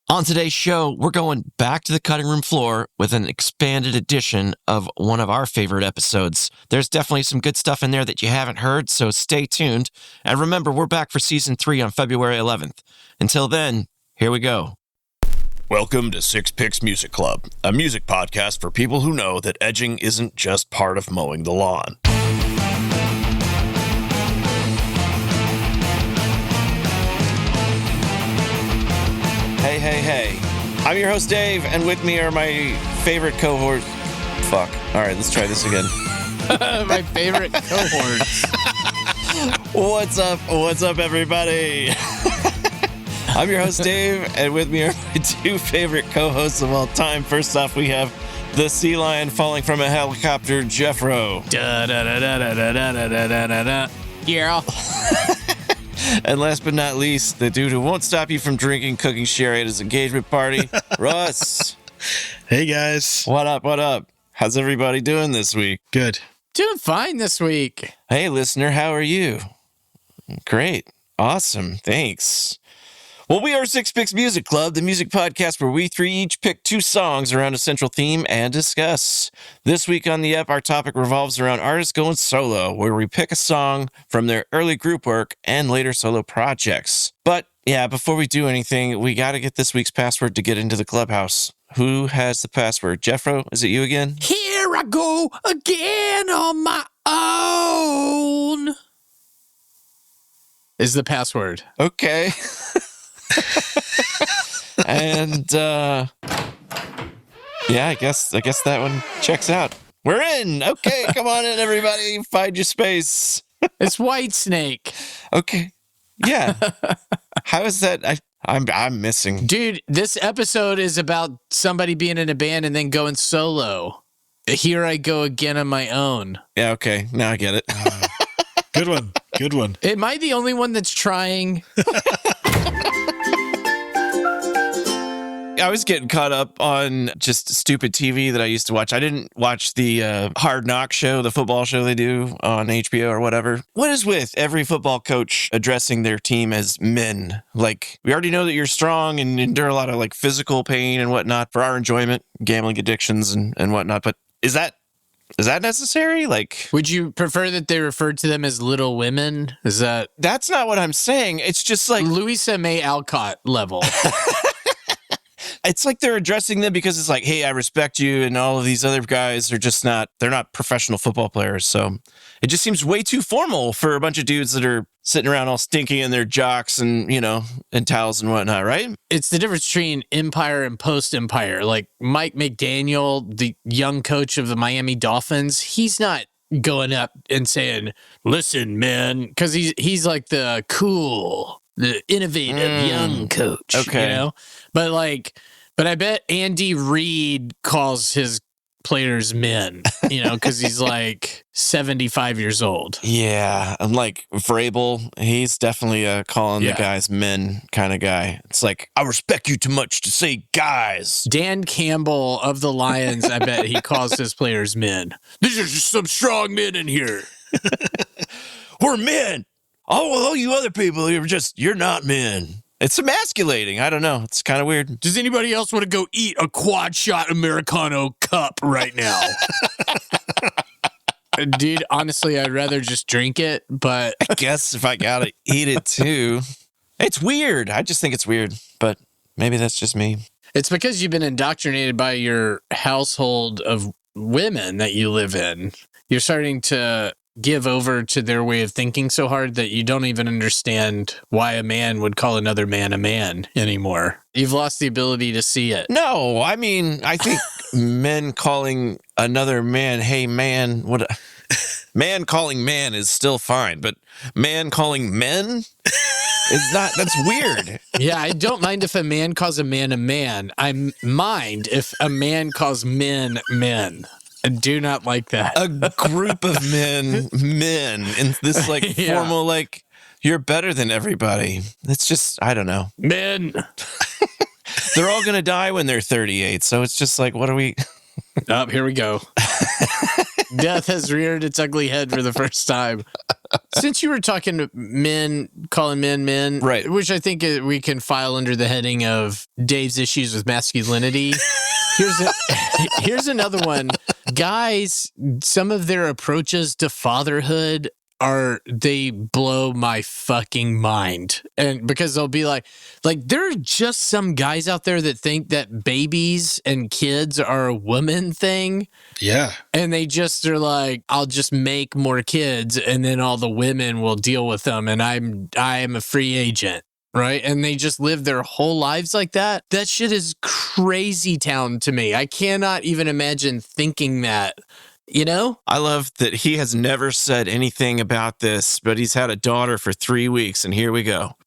On today's show, we're going back to the cutting room floor with an expanded edition of one of our favorite episodes. There's definitely some good stuff in there that you haven't heard, so stay tuned. And remember, we're back for Season 3 on February 11th. Until then, here we go. Welcome to Six Picks Music Club, a music podcast for people who know that edging isn't just part of mowing the lawn. Hey. I'm your host, Dave, and with me are my favorite cohort. Fuck. All right, let's try this again. My favorite cohorts. What's up, everybody? I'm your host, Dave, and with me are my two favorite co-hosts of all time. First off, we have the sea lion falling from a helicopter, Geoff. Yeah. And last but not least, the dude who won't stop you from drinking, cooking sherry at his engagement party, Russ. Hey, guys. What up? How's everybody doing this week? Good. Doing fine this week. Hey, listener, how are you? Great. Awesome. Thanks. Well, we are Six Picks Music Club, the music podcast where we three each pick two songs around a central theme and discuss. This week on the ep, our topic revolves around artists going solo, where we pick a song from their early group work and later solo projects. But yeah, before we do anything, we got to get this week's password to get into the clubhouse. Who has the password? Jeffro, is it you again? Here I go again on my own. Is the password. Okay. And yeah, I guess that one checks out. We're in. Okay, come on in, everybody. Find your space. It's White Snake. Okay. Yeah. How is that? I'm missing. Dude, this episode is about somebody being in a band and then going solo. Here I go again on my own. Yeah, okay. Now I get it. Good one. Am I the only one that's trying? I was getting caught up on just stupid TV that I used to watch. I didn't watch the Hard Knock show, the football show they do on HBO or whatever. What is with every football coach addressing their team as men? Like, we already know that you're strong and endure a lot of like physical pain and whatnot for our enjoyment, gambling addictions and whatnot. But is that necessary? Like, Would you prefer that they referred to them as Little Women? Is that that's not what I'm saying. It's just like Louisa May Alcott level? it's like they're addressing them because it's like, hey, I respect you, and all of these other guys are just they're not professional football players. So it just seems way too formal for a bunch of dudes that are sitting around all stinky in their jocks and, and towels and whatnot, right? It's the difference between empire and post-empire. Like Mike McDaniel, the young coach of the Miami Dolphins, he's not going up and saying, listen, man, because he's like the cool, the innovative young coach. Okay. But I bet Andy Reid calls his players men, because he's like 75 years old. Yeah. I'm like Vrabel. He's definitely calling the guys men kind of guy. It's like, I respect you too much to say guys. Dan Campbell of the Lions, I bet he calls his players men. These are just some strong men in here. We're men. All you other people, you're not men. It's emasculating. I don't know. It's kind of weird. Does anybody else want to go eat a quad shot Americano cup right now? Dude, honestly, I'd rather just drink it, but I guess if I gotta eat it too. It's weird. I just think it's weird, but maybe that's just me. It's because you've been indoctrinated by your household of women that you live in. You're starting to give over to their way of thinking so hard that you don't even understand why a man would call another man a man anymore. You've lost the ability to see it. No, I mean, I think men calling another man, hey man, man calling man is still fine, but man calling men is not, that's weird. Yeah, I don't mind if a man calls a man. I mind if a man calls men. I do not like that. A group of men in this like formal, like, you're better than everybody. It's just, I don't know. Men. They're all going to die when they're 38. So it's just like, what are we? Here we go. Death has reared its ugly head for the first time Since you were talking to men, calling men, Right. which I think we can file under the heading of Dave's issues with masculinity. Here's another one. Guys, some of their approaches to fatherhood they blow my fucking mind. And because they'll be like there are just some guys out there that think that babies and kids are a woman thing. Yeah. And they're like, I'll just make more kids and then all the women will deal with them and I am a free agent. Right. And they just live their whole lives like that. That shit is crazy town to me. I cannot even imagine thinking that. You know? I love that he has never said anything about this, but he's had a daughter for 3 weeks, and here we go.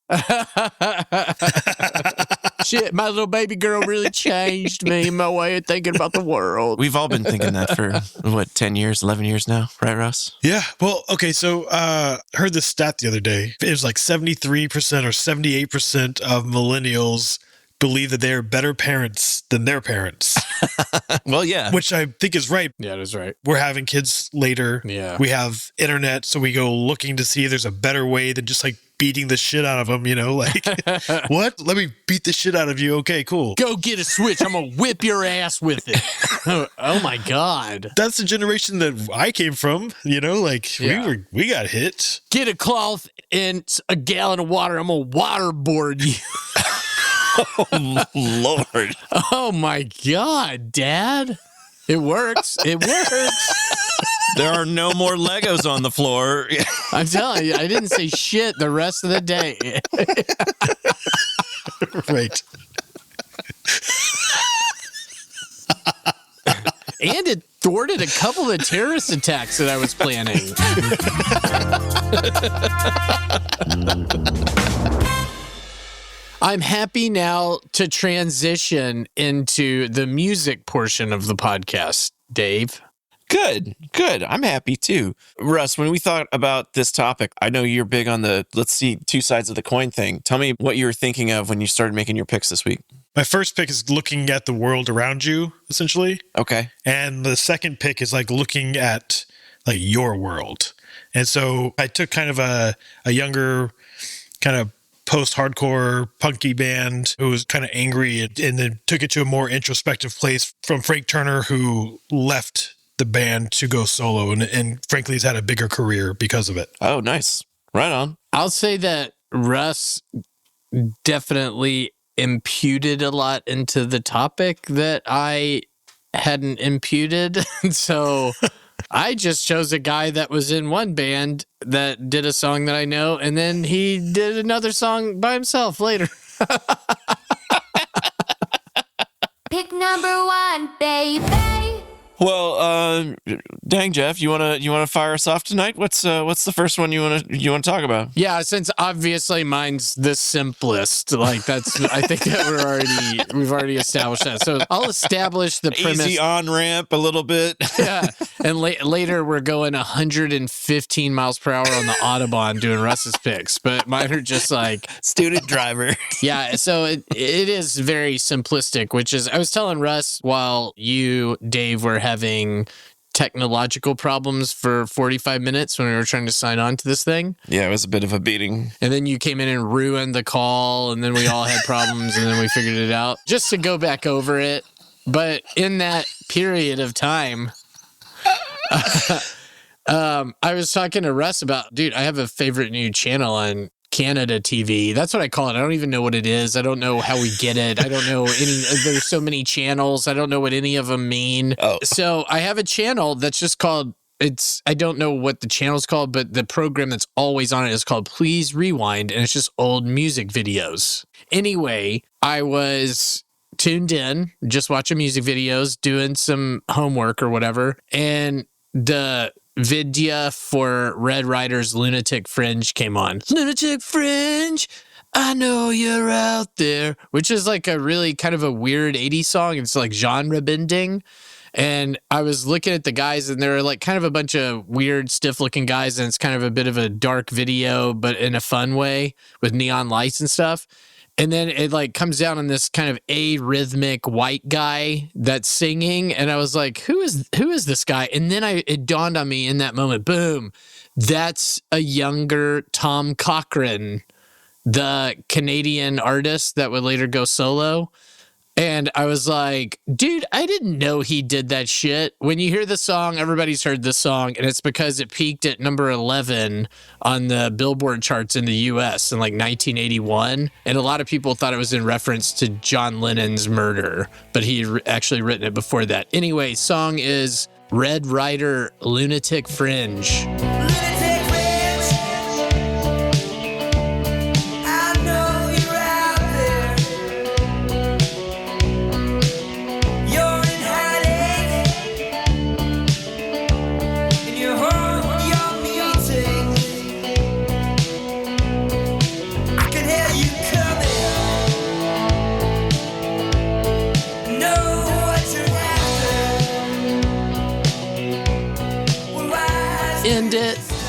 Shit, my little baby girl really changed me in my way of thinking about the world. We've all been thinking that for, 10 years, 11 years now, right, Russ? Yeah. Well, okay. So I heard this stat the other day. It was like 73% or 78% of millennials believe that they are better parents than their parents. Well, yeah. Which I think is right. Yeah, that's right. We're having kids later. Yeah. We have internet, so we go looking to see if there's a better way than just like beating the shit out of them, like, what? Let me beat the shit out of you. Okay, cool. Go get a switch. I'm going to whip your ass with it. Oh, my God. That's the generation that I came from, Yeah. we got hit. Get a cloth and a gallon of water. I'm going to waterboard you. Oh, Lord. Oh, my God, Dad. It works. It works. There are no more Legos on the floor. I'm telling you, I didn't say shit the rest of the day. Right. And it thwarted a couple of terrorist attacks that I was planning. I'm happy now to transition into the music portion of the podcast, Dave. Good. I'm happy too. Russ, when we thought about this topic, I know you're big on the let's see two sides of the coin thing. Tell me what you were thinking of when you started making your picks this week. My first pick is looking at the world around you, essentially. Okay. And the second pick is like looking at like your world. And so I took kind of a younger kind of post-hardcore punky band who was kind of angry and then took it to a more introspective place from Frank Turner, who left the band to go solo and frankly has had a bigger career because of it. Oh, nice. Right on. I'll say that Russ definitely imputed a lot into the topic that I hadn't imputed. So I just chose a guy that was in one band that did a song that I know, and then he did another song by himself later. Pick number one, baby. Well, dang, Geoff, you wanna fire us off tonight? What's the first one you wanna talk about? Yeah, since obviously mine's the simplest. Like that's, I think that we've already established that. So I'll establish the premise. Easy on ramp a little bit. Yeah, and later we're going 115 miles per hour on the Autobahn doing Russ's picks, but mine are just like Student driver. Yeah, so it is very simplistic, which is I was telling Russ while you, Dave, were having technological problems for 45 minutes when we were trying to sign on to this thing. Yeah, it was a bit of a beating. And then you came in and ruined the call, and then we all had problems, and then we figured it out. Just to go back over it. But in that period of time, I was talking to Russ about, dude, I have a favorite new channel on Canada TV. That's what I call it. I don't even know what it is. I don't know how we get it. I don't know there's so many channels. I don't know what any of them mean. Oh. So I have a channel that's just called, I don't know what the channel's called, but the program that's always on it is called Please Rewind, and it's just old music videos. Anyway, I was tuned in, just watching music videos, doing some homework or whatever, and the vidya for Red Rider's Lunatic Fringe came on. Lunatic Fringe, I know you're out there, which is like a really kind of a weird 80s song. It's like genre bending. And I was looking at the guys, and they're like kind of a bunch of weird, stiff looking guys. And it's kind of a bit of a dark video, but in a fun way with neon lights and stuff. And then it like comes down on this kind of arrhythmic white guy that's singing. And I was like, who is this guy? And then it dawned on me in that moment, boom, that's a younger Tom Cochrane, the Canadian artist that would later go solo. And I was like, dude, I didn't know he did that shit. When you hear the song, everybody's heard this song, and it's because it peaked at number 11 on the Billboard charts in the US in like 1981. And a lot of people thought it was in reference to John Lennon's murder, but he had actually written it before that. Anyway, song is Red Rider Lunatic Fringe.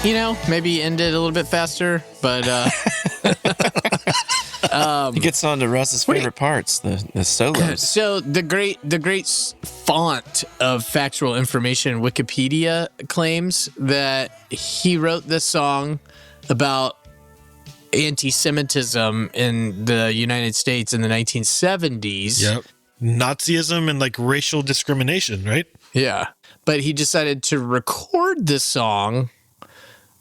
End it, maybe end it a little bit faster, but It gets on to Russ's favorite parts, the solos. So the great font of factual information, Wikipedia claims that he wrote this song about anti-Semitism in the United States in the 1970s. Yep. Nazism and like racial discrimination, right? Yeah. But he decided to record this song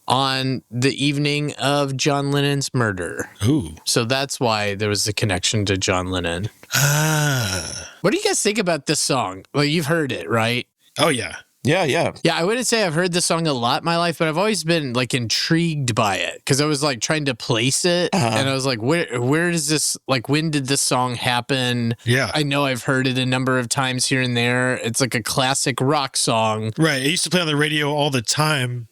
on the evening of John Lennon's murder. Ooh. So that's why there was the connection to John Lennon. Ah. What do you guys think about this song? Well, you've heard it, right? Oh, yeah. Yeah. Yeah, I wouldn't say I've heard this song a lot in my life, but I've always been like intrigued by it because I was like trying to place it, and I was like, where does this, like, when did this song happen? Yeah. I know I've heard it a number of times here and there. It's like a classic rock song. Right. It used to play on the radio all the time,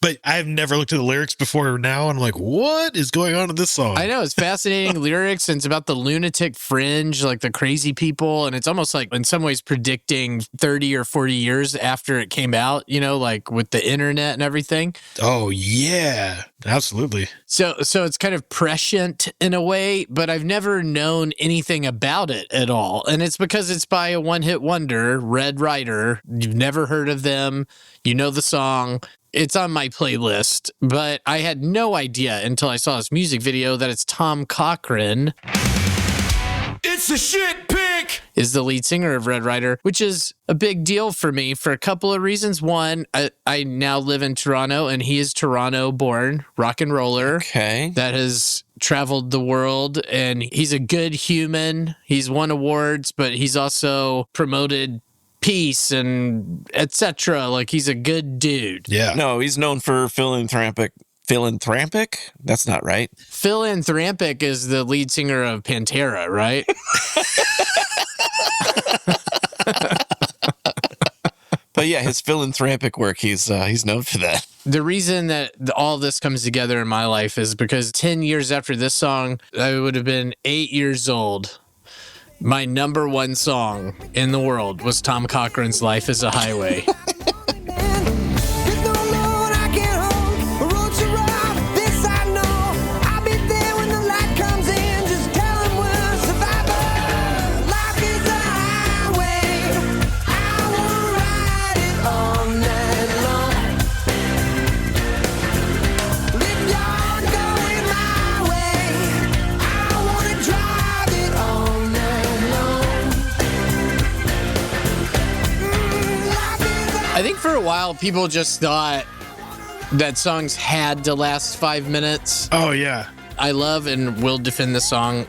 but I've never looked at the lyrics before now. And I'm like, what is going on in this song? I know, it's fascinating lyrics, and it's about the lunatic fringe, like the crazy people. And it's almost like in some ways predicting 30 or 40 years after it came out, like with the internet and everything. Oh, yeah. Absolutely. So it's kind of prescient in a way, but I've never known anything about it at all. And it's because it's by a one-hit wonder, Red Rider. You've never heard of them. You know the song. It's on my playlist, but I had no idea until I saw this music video that it's Tom Cochrane. It's a shit pick! Is the lead singer of Red Rider, which is a big deal for me for a couple of reasons. One, I now live in Toronto, and he is Toronto-born rock and roller. Okay. That has traveled the world, and he's a good human. He's won awards, but he's also promoted peace and etc. Like, he's a good dude. Yeah. No, he's known for philanthropic. That's not right. Philanthropic is the lead singer of Pantera, right? But yeah, his philanthropic work, he's known for that. The reason that all this comes together in my life is because 10 years after this song, I would have been 8 years old. My number one song in the world was Tom Cochrane's Life is a Highway. I think for a while, people just thought that songs had to last 5 minutes. Oh, yeah. I love and will defend the song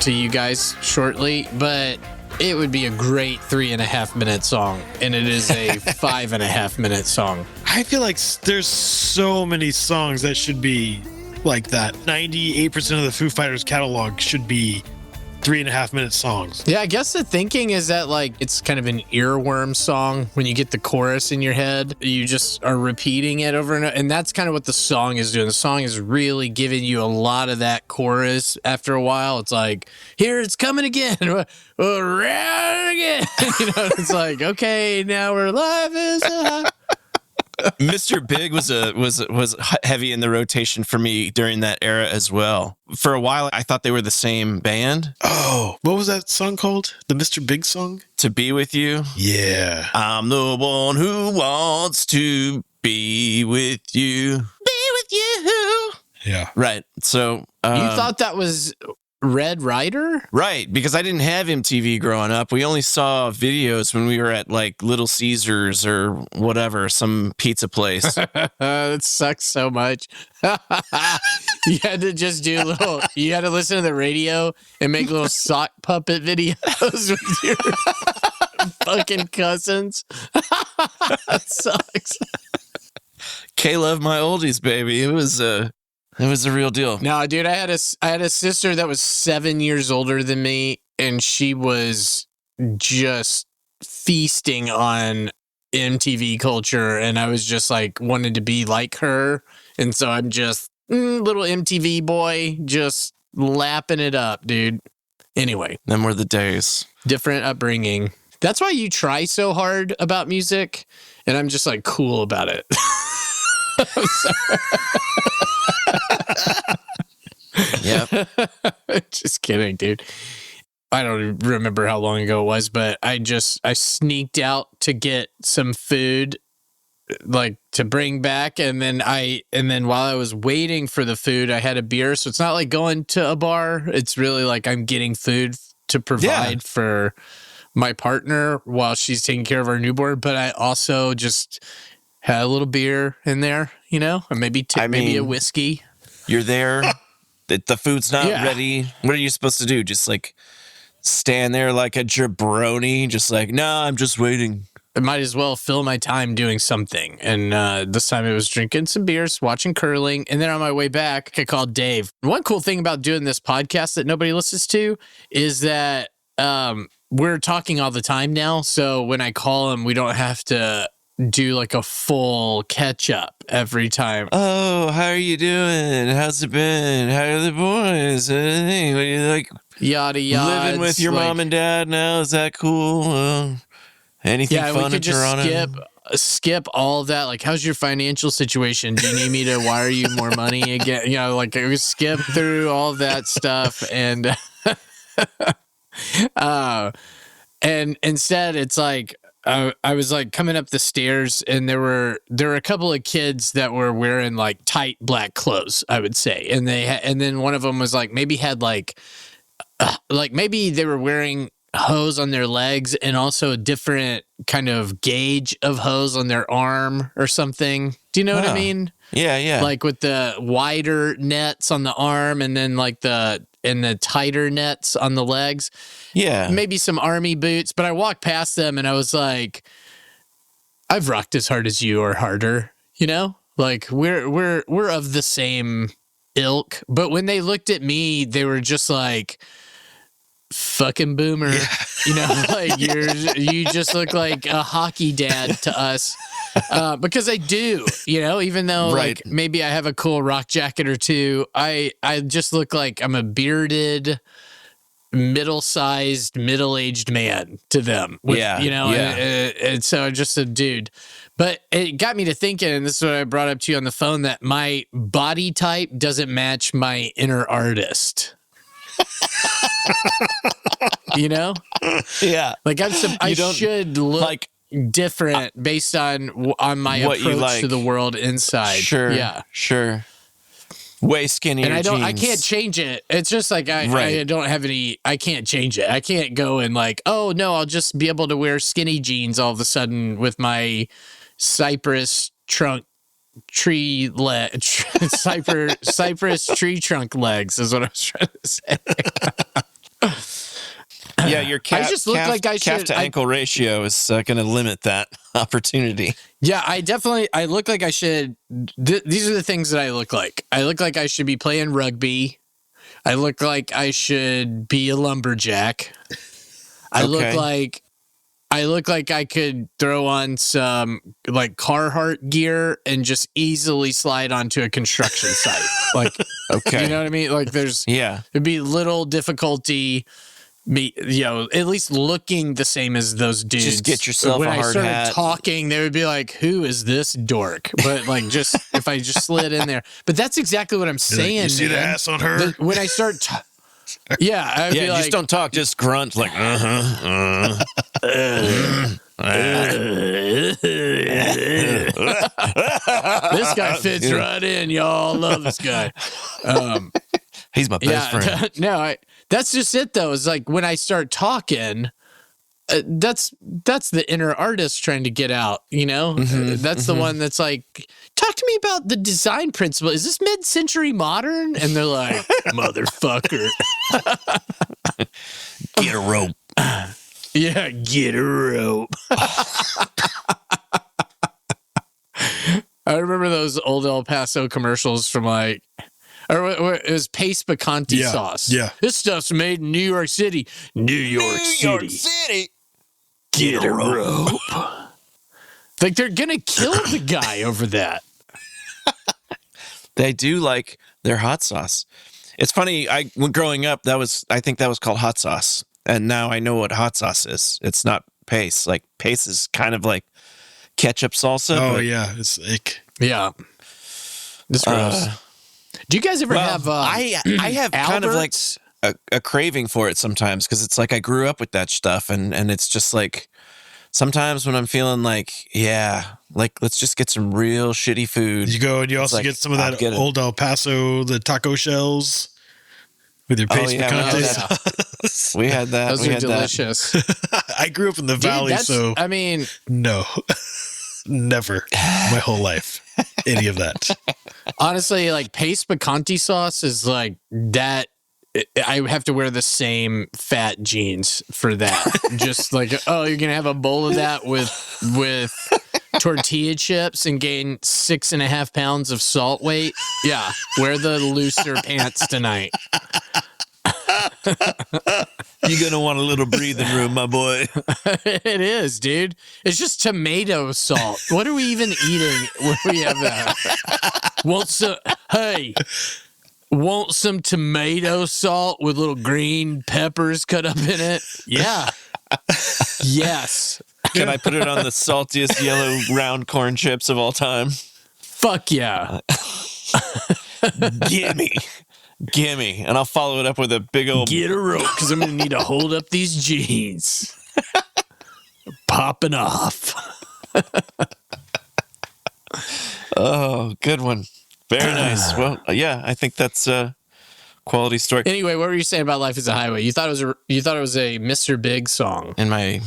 to you guys shortly, but it would be a great 3.5 minute song, and it is a 5.5 minute song. I feel like there's so many songs that should be like that. 98% of the Foo Fighters catalog should be 3.5 minute songs. Yeah, I guess the thinking is that, like, it's kind of an earworm song. When you get the chorus in your head, you just are repeating it over and over. And that's kind of what the song is doing. The song is really giving you a lot of that chorus. After a while, it's like, here it's coming again. Around again. It's like, okay, now we're live as a Mr. Big was heavy in the rotation for me during that era as well. For a while, I thought they were the same band. Oh, what was that song called? The Mr. Big song? To Be With You. Yeah. I'm the one who wants to be with you. Be with you. Yeah. Right. So You thought that was Red Rider? right, because I didn't have MTV growing up. We only saw videos when we were at like Little Caesars or whatever, some pizza place. That sucks so much. You had to just do you had to listen to the radio and make little sock puppet videos with your fucking cousins. That sucks. K-Love my oldies, baby. It was a real deal. No, dude, I had a sister that was 7 years older than me, and she was just feasting on MTV culture, and I was just like wanted to be like her, and so I'm just little MTV boy, just lapping it up, dude. Anyway, Them were the days. different upbringing. That's why you try so hard about music, and I'm just like cool about it. Yep. Just kidding, dude. I don't remember how long ago it was, but I sneaked out to get some food, like to bring back, and then while I was waiting for the food, I had a beer. So it's not like going to a bar. It's really like I'm getting food to provide for my partner while she's taking care of our newborn. But I also just had a little beer in there, you know, or maybe maybe a whiskey. You're there. The food's not Yeah. ready. What are you supposed to do? Just like stand there like a jabroni? Just like, nah, I'm just waiting. I might as well fill my time doing something. And this time it was drinking some beers, watching curling. And then on my way back, I called Dave. One cool thing about doing this podcast that nobody listens to is that we're talking all the time now. So when I call him, we don't have to do like a full catch up every time. Oh, how are you doing? How's it been? How are the boys? What do you like? Yada yada. Living with your mom and dad now? Is that cool? Anything yeah, fun we could in just Toronto? skip all of that. Like, how's your financial situation? Do you need me to wire you more money again? You know, like we skip through all of that stuff, and and instead it's like I was like coming up the stairs, and there were a couple of kids that were wearing like tight black clothes, I would say, and and then one of them was like maybe had like maybe they were wearing hose on their legs and also a different kind of gauge of hose on their arm or something. Do you know what I mean? Yeah. Like with the wider nets on the arm and then like the tighter nets on the legs. Yeah. Maybe some army boots, but I walked past them and I was like, I've rocked as hard as you or harder, you know? Like we're of the same ilk. But when they looked at me, they were just like, fucking boomer, you know, like you just look like a hockey dad to us, because I do, you know, even though like maybe I have a cool rock jacket or two, I just look like I'm a bearded, middle-sized, middle-aged man to them. You know, and so just a dude. But it got me to thinking, and this is what I brought up to you on the phone, that my body type doesn't match my inner artist. You know? Yeah. Like I should look like different based on my what approach to the world inside. Sure. Yeah. Sure. Way skinnier And jeans. I can't change it. It's just like I don't have any, I can't change it. I can't go and like, oh no, I'll just be able to wear skinny jeans all of a sudden with my cypress tree trunk legs is what I was trying to say. Yeah, your calf, I just look like I calf should, to ankle ratio is going to limit that opportunity. Yeah, I look like I should. These are the things that I look like. I look like I should be playing rugby. I look like I should be a lumberjack. I look like I could throw on some like Carhartt gear and just easily slide onto a construction site. Like, okay, you know what I mean? Like, there'd be little difficulty me, at least looking the same as those dudes. Just get yourself when a I hard started hat. talking, they would be like, "Who is this dork?" But like, just if I just slid in there. But that's exactly what I'm saying. You see the man. ass on her? When I start, yeah, I'd be like, just don't talk, just grunt like, this guy fits right in, y'all. Love this guy. He's my best friend. No, that's just it though. It's like when I start talking, that's the inner artist trying to get out. That's the one that's like, talk to me about the design principle. Is this mid-century modern? And they're like, motherfucker, Get a rope. yeah, get a rope. I remember those old El Paso commercials from it was Pace Picante sauce. Yeah. This stuff's made in New York City. New York City. Get a rope. Like they're going to kill the guy over that. They do like their hot sauce. It's funny. When growing up, I think that was called hot sauce. And now I know what hot sauce is. It's not Pace. Like Pace is kind of like ketchup salsa. Oh, but, yeah. It's like, Yeah. It's gross. Do you guys ever have I have kind of like a craving for it sometimes because it's like I grew up with that stuff and it's just like sometimes when I'm feeling like, let's just get some real shitty food. you go and you also like, get some of I'll that get it. old El Paso, the taco shells with your paste picante yeah. sauce. We had that. those we are had delicious. I grew up in the Dude, valley, so I mean, no, never my whole life, any of that. honestly, like Pace Picante sauce is like that. I have to wear the same fat jeans for that. Just like, oh, you're gonna have a bowl of that with tortilla chips and gain 6.5 pounds of salt weight. Yeah, wear the looser pants tonight. You're going to want a little breathing room, my boy. It is, dude. It's just tomato salt. What are we even eating when we have that? Want some tomato salt with little green peppers cut up in it? Yeah. Yes. Can I put it on the saltiest yellow round corn chips of all time? Fuck yeah. Gimme. And I'll follow it up with a big old... Get a rope, because I'm going to need to hold up these jeans. Popping off. Oh, good one. Very nice. Well, yeah, I think that's a quality story. Anyway, what were you saying about Life is a Highway? You thought it was a Mr. Big song. In my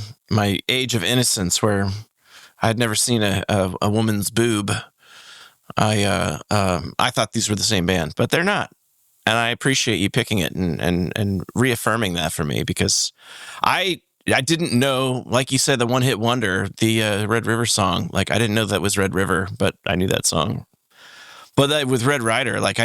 age of innocence, where I'd never seen a woman's boob, I thought these were the same band, but they're not. And I appreciate you picking it and reaffirming that for me, because I didn't know, like you said, the one hit wonder, the Red River song. Like I didn't know that was Red River, but I knew that song. But with Red Rider, like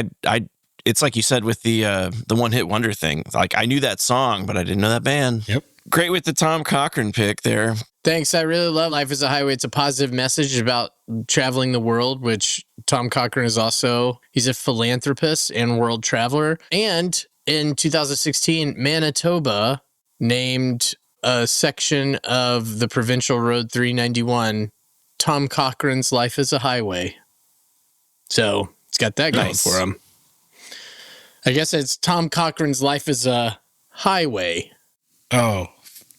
it's like you said with the one hit wonder thing. Like I knew that song, but I didn't know that band. Yep. Great with the Tom Cochrane pick there. Thanks. I really love Life is a Highway. It's a positive message about traveling the world, which Tom Cochrane is also. He's a philanthropist and world traveler. And in 2016, Manitoba named a section of the provincial road 391 Tom Cochrane's Life is a Highway. So it's got that going Nice. for him. I guess it's Tom Cochrane's Life is a Highway. Oh,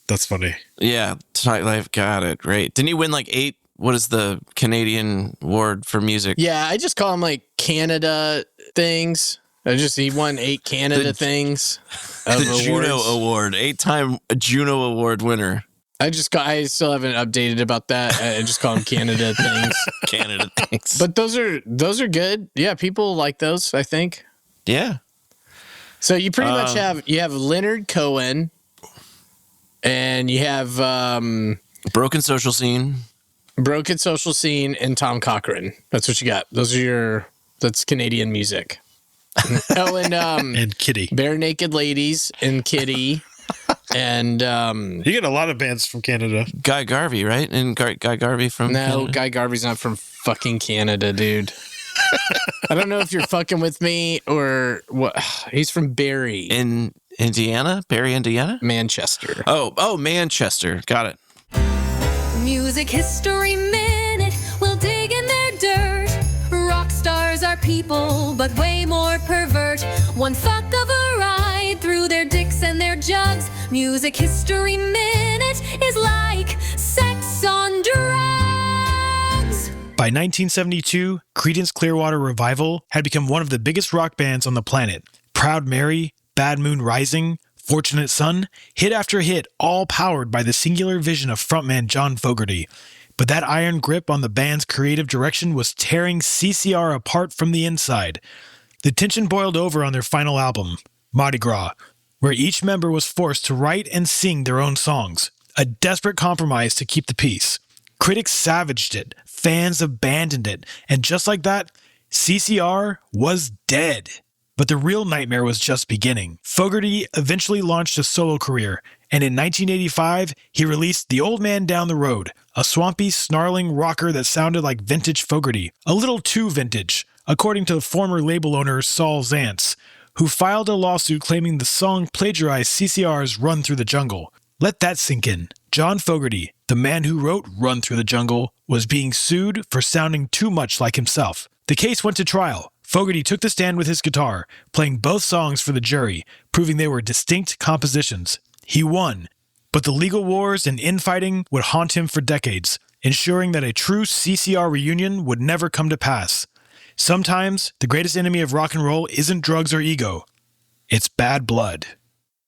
that's funny. Yeah, Tight Life, got it. Great. Didn't he win like 8? What is the Canadian award for music? Yeah, I just call them like Canada things. He won 8 Canada things. The Juno Award, 8-time Juno Award winner. I still haven't updated about that. I just call them Canada things. Canada things. But those are good. Yeah, people like those, I think. Yeah. So you pretty much have Leonard Cohen, and you have Broken Social Scene. Broken Social Scene and Tom Cochrane. That's what you got. That's Canadian music. Oh, And Kitty. Bare Naked Ladies and Kitty. And You get a lot of bands from Canada. Guy Garvey, right? And Guy Garvey from no, Canada? Guy Garvey's not from fucking Canada, dude. I don't know if you're fucking with me or what. He's from Barrie. In Indiana? Barry, Indiana? Manchester. Oh, Manchester. Got it. Music History Minute, we'll dig in their dirt. Rock stars are people, but way more pervert. One fuck of a ride through their dicks and their jugs. Music History Minute is like sex on drugs. By 1972, Creedence Clearwater Revival had become one of the biggest rock bands on the planet. Proud Mary, Bad Moon Rising, Fortunate Son, hit after hit, all powered by the singular vision of frontman John Fogerty. But that iron grip on the band's creative direction was tearing CCR apart from the inside. The tension boiled over on their final album, Mardi Gras, where each member was forced to write and sing their own songs, a desperate compromise to keep the peace. Critics savaged it, fans abandoned it, and just like that, CCR was dead. But the real nightmare was just beginning. Fogerty eventually launched a solo career, and in 1985, he released The Old Man Down the Road, a swampy, snarling rocker that sounded like vintage Fogerty, a little too vintage, according to the former label owner Saul Zaentz, who filed a lawsuit claiming the song plagiarized CCR's Run Through the Jungle. Let that sink in. John Fogerty, the man who wrote Run Through the Jungle, was being sued for sounding too much like himself. The case went to trial. Fogerty took the stand with his guitar, playing both songs for the jury, proving they were distinct compositions. He won, but the legal wars and infighting would haunt him for decades, ensuring that a true CCR reunion would never come to pass. Sometimes, the greatest enemy of rock and roll isn't drugs or ego. It's bad blood.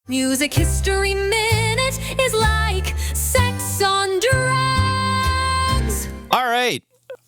Music History Minute is like sex on drugs. All right.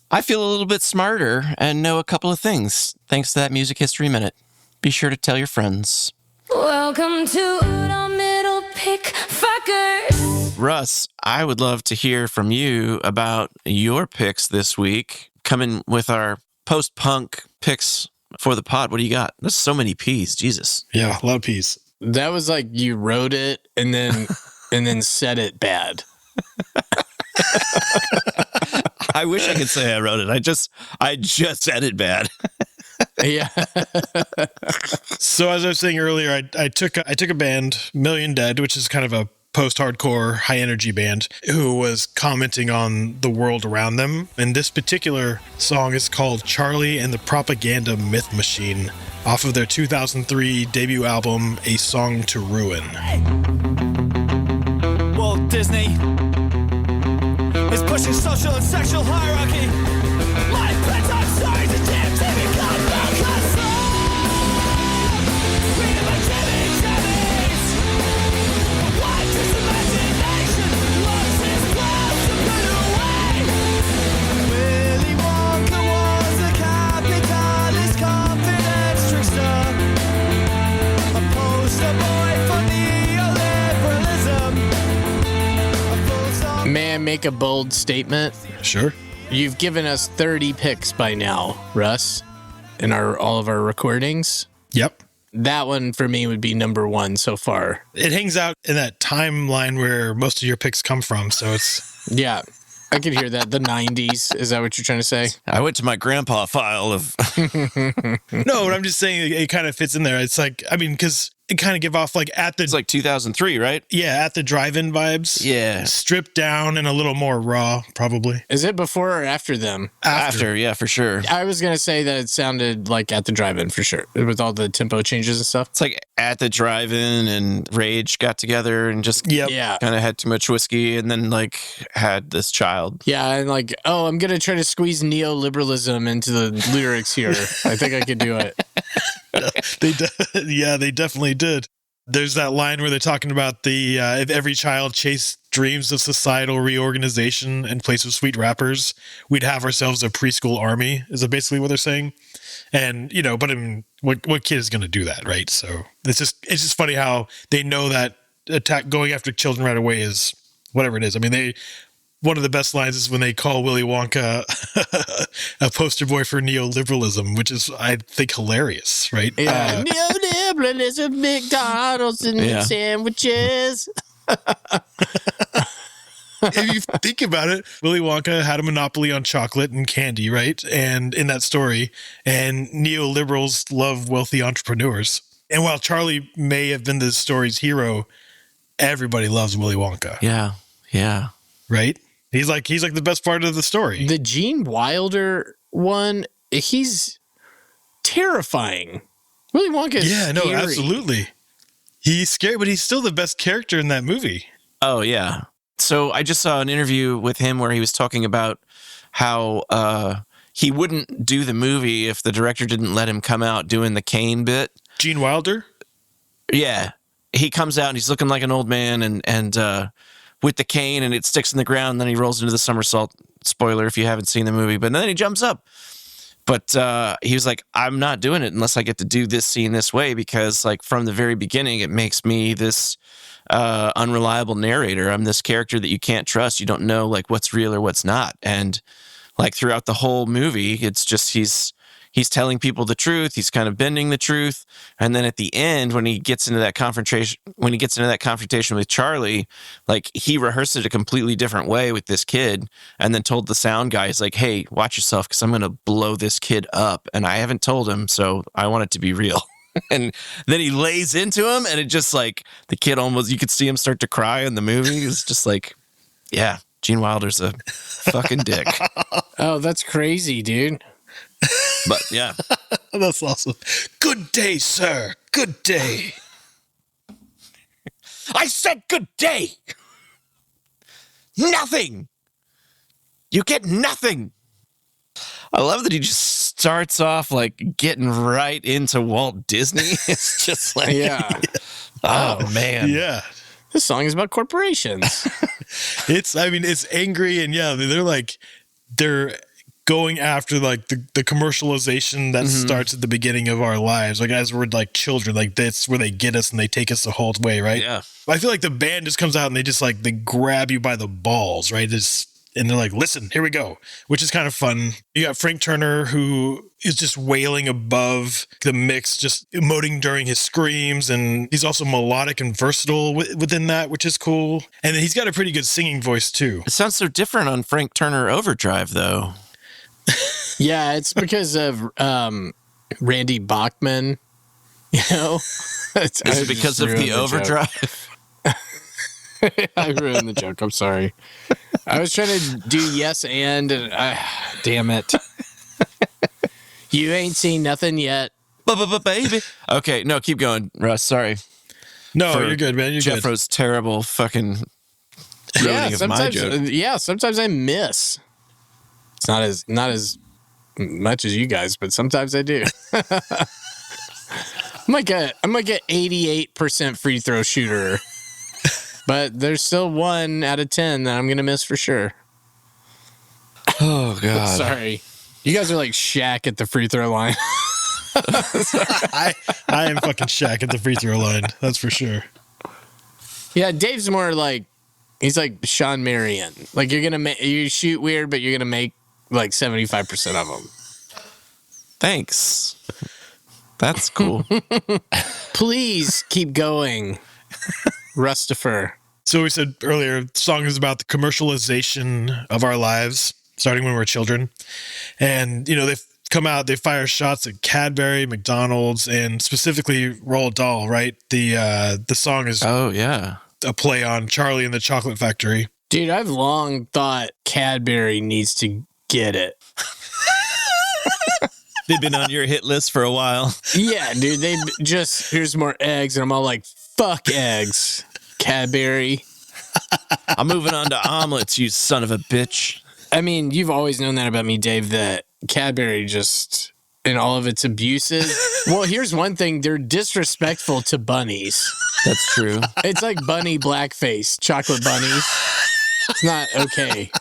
I feel a little bit smarter and know a couple of things thanks to that Music History Minute. Be sure to tell your friends. Welcome to the Middle Pick Fuckers. Russ, I would love to hear from you about your picks this week. Coming with our post-punk picks for the pod. What do you got? There's so many P's. Jesus. Yeah, a lot of peas. That was like you wrote it and then said it bad. I wish I could say I wrote it. I just said it bad. Yeah. So as I was saying earlier, I took a band, Million Dead, which is kind of a post-hardcore, high-energy band, who was commenting on the world around them. And this particular song is called Charlie and the Propaganda Myth Machine, off of their 2003 debut album, A Song to Ruin. Walt Disney is pushing social and sexual hierarchy. Life bedtime stories and damn TV come read about Jimmy Jimmy's. Why does imagination loves his clouds to put away? Willy Wonka was a capitalist confidence trickster, a poster boy for neoliberalism. May I make a bold statement? Sure. You've given us 30 picks by now, Russ, in all of our recordings. Yep. That one for me would be number one so far. It hangs out in that timeline where most of your picks come from, so it's... Yeah, I could hear that. The 90s. Is that what you're trying to say? I went to my grandpa file of... No, but I'm just saying it kind of fits in there. It's like, I mean, because it kind of give off like at the... It's like 2003, right? Yeah, at the drive-in vibes. Yeah. Stripped down and a little more raw, probably. Is it before or after them? After, yeah, for sure. I was going to say that it sounded like at the drive-in for sure, with all the tempo changes and stuff. It's like at the drive-in and Rage got together and just Yeah. kind of had too much whiskey and then like had this child. Yeah, and like, oh, I'm going to try to squeeze neoliberalism into the lyrics here. I think I could do it. They definitely did. There's that line where they're talking about the if every child chased dreams of societal reorganization in place of sweet rappers, we'd have ourselves a preschool army, is basically what they're saying. And, you know, but I mean, what kid is going to do that, right? So it's just funny how they know that going after children right away is whatever it is. I mean, one of the best lines is when they call Willy Wonka a poster boy for neoliberalism, which is, I think, hilarious, right? Yeah. Neoliberalism, McDonald's, and sandwiches. If you think about it, Willy Wonka had a monopoly on chocolate and candy, right? And in that story, and neoliberals love wealthy entrepreneurs. And while Charlie may have been the story's hero, everybody loves Willy Wonka. Yeah. Yeah. Right? He's like the best part of the story. The Gene Wilder one, he's terrifying. Willy Wonka is scary. Absolutely. He's scary, but he's still the best character in that movie. Oh, yeah. So I just saw an interview with him where he was talking about how he wouldn't do the movie if the director didn't let him come out doing the cane bit. Gene Wilder? Yeah. He comes out and he's looking like an old man and with the cane, and it sticks in the ground, and then he rolls into the somersault. Spoiler if you haven't seen the movie. But then he jumps up. But he was like, I'm not doing it unless I get to do this scene this way, because like from the very beginning, it makes me this unreliable narrator. I'm this character that you can't trust. You don't know like what's real or what's not. And like throughout the whole movie, it's just he's telling people the truth. He's kind of bending the truth. And then at the end, when he gets into that confrontation with Charlie, like he rehearsed it a completely different way with this kid, and then told the sound guy, he's like, hey, watch yourself, because I'm going to blow this kid up. And I haven't told him, so I want it to be real. And then he lays into him, and it just like the kid almost, you could see him start to cry in the movie. It's just like, yeah, Gene Wilder's a fucking dick. Oh, that's crazy, dude. But yeah. That's awesome. Good day, sir. Good day. I said good day. Nothing. You get nothing. I love that he just starts off like getting right into Walt Disney. It's just like, Yeah. oh man. Yeah. This song is about corporations. It's angry, and yeah, they're going after like the commercialization that starts at the beginning of our lives. Like as we're like children, like that's where they get us and they take us the whole way, right? Yeah. I feel like the band just comes out and they just like, they grab you by the balls, right? And they're like, listen, here we go, which is kind of fun. You got Frank Turner, who is just wailing above the mix, just emoting during his screams. And he's also melodic and versatile within that, which is cool. And then he's got a pretty good singing voice too. It sounds so different on Frank Turner Overdrive, though. Yeah, it's because of Randy Bachman, you know? Is it because of the Overdrive? I ruined the joke. I'm sorry. I was trying to do yes and damn it. You ain't seen nothing yet. Baby. Okay, no, keep going, Russ. Sorry. No, you're good, man. You're good. Jeffro's terrible fucking ruining of my joke. Yeah, sometimes I miss. It's not as much as you guys, but sometimes I do. I'm like a 88% free throw shooter. But there's still 1 out of 10 that I'm going to miss for sure. Oh, God. Sorry. You guys are like Shaq at the free throw line. I am fucking Shaq at the free throw line. That's for sure. Yeah, Dave's more like, he's like Sean Marion. Like you shoot weird, but you're going to make like 75% of them. Thanks. That's cool. Please keep going. Rustifer. So we said earlier, the song is about the commercialization of our lives, starting when we're children. And, you know, they've come out, they fire shots at Cadbury, McDonald's, and specifically Roald Dahl, right? The song is oh, yeah, a play on Charlie and the Chocolate Factory. Dude, I've long thought Cadbury needs to get it. They've been on your hit list for a while. Yeah, dude, they just, here's more eggs, and I'm all like, fuck eggs, Cadbury. I'm moving on to omelets, you son of a bitch. I mean, you've always known that about me, Dave, that Cadbury just, in all of its abuses. Well, here's one thing. They're disrespectful to bunnies. That's true. It's like bunny blackface, chocolate bunnies. It's not okay.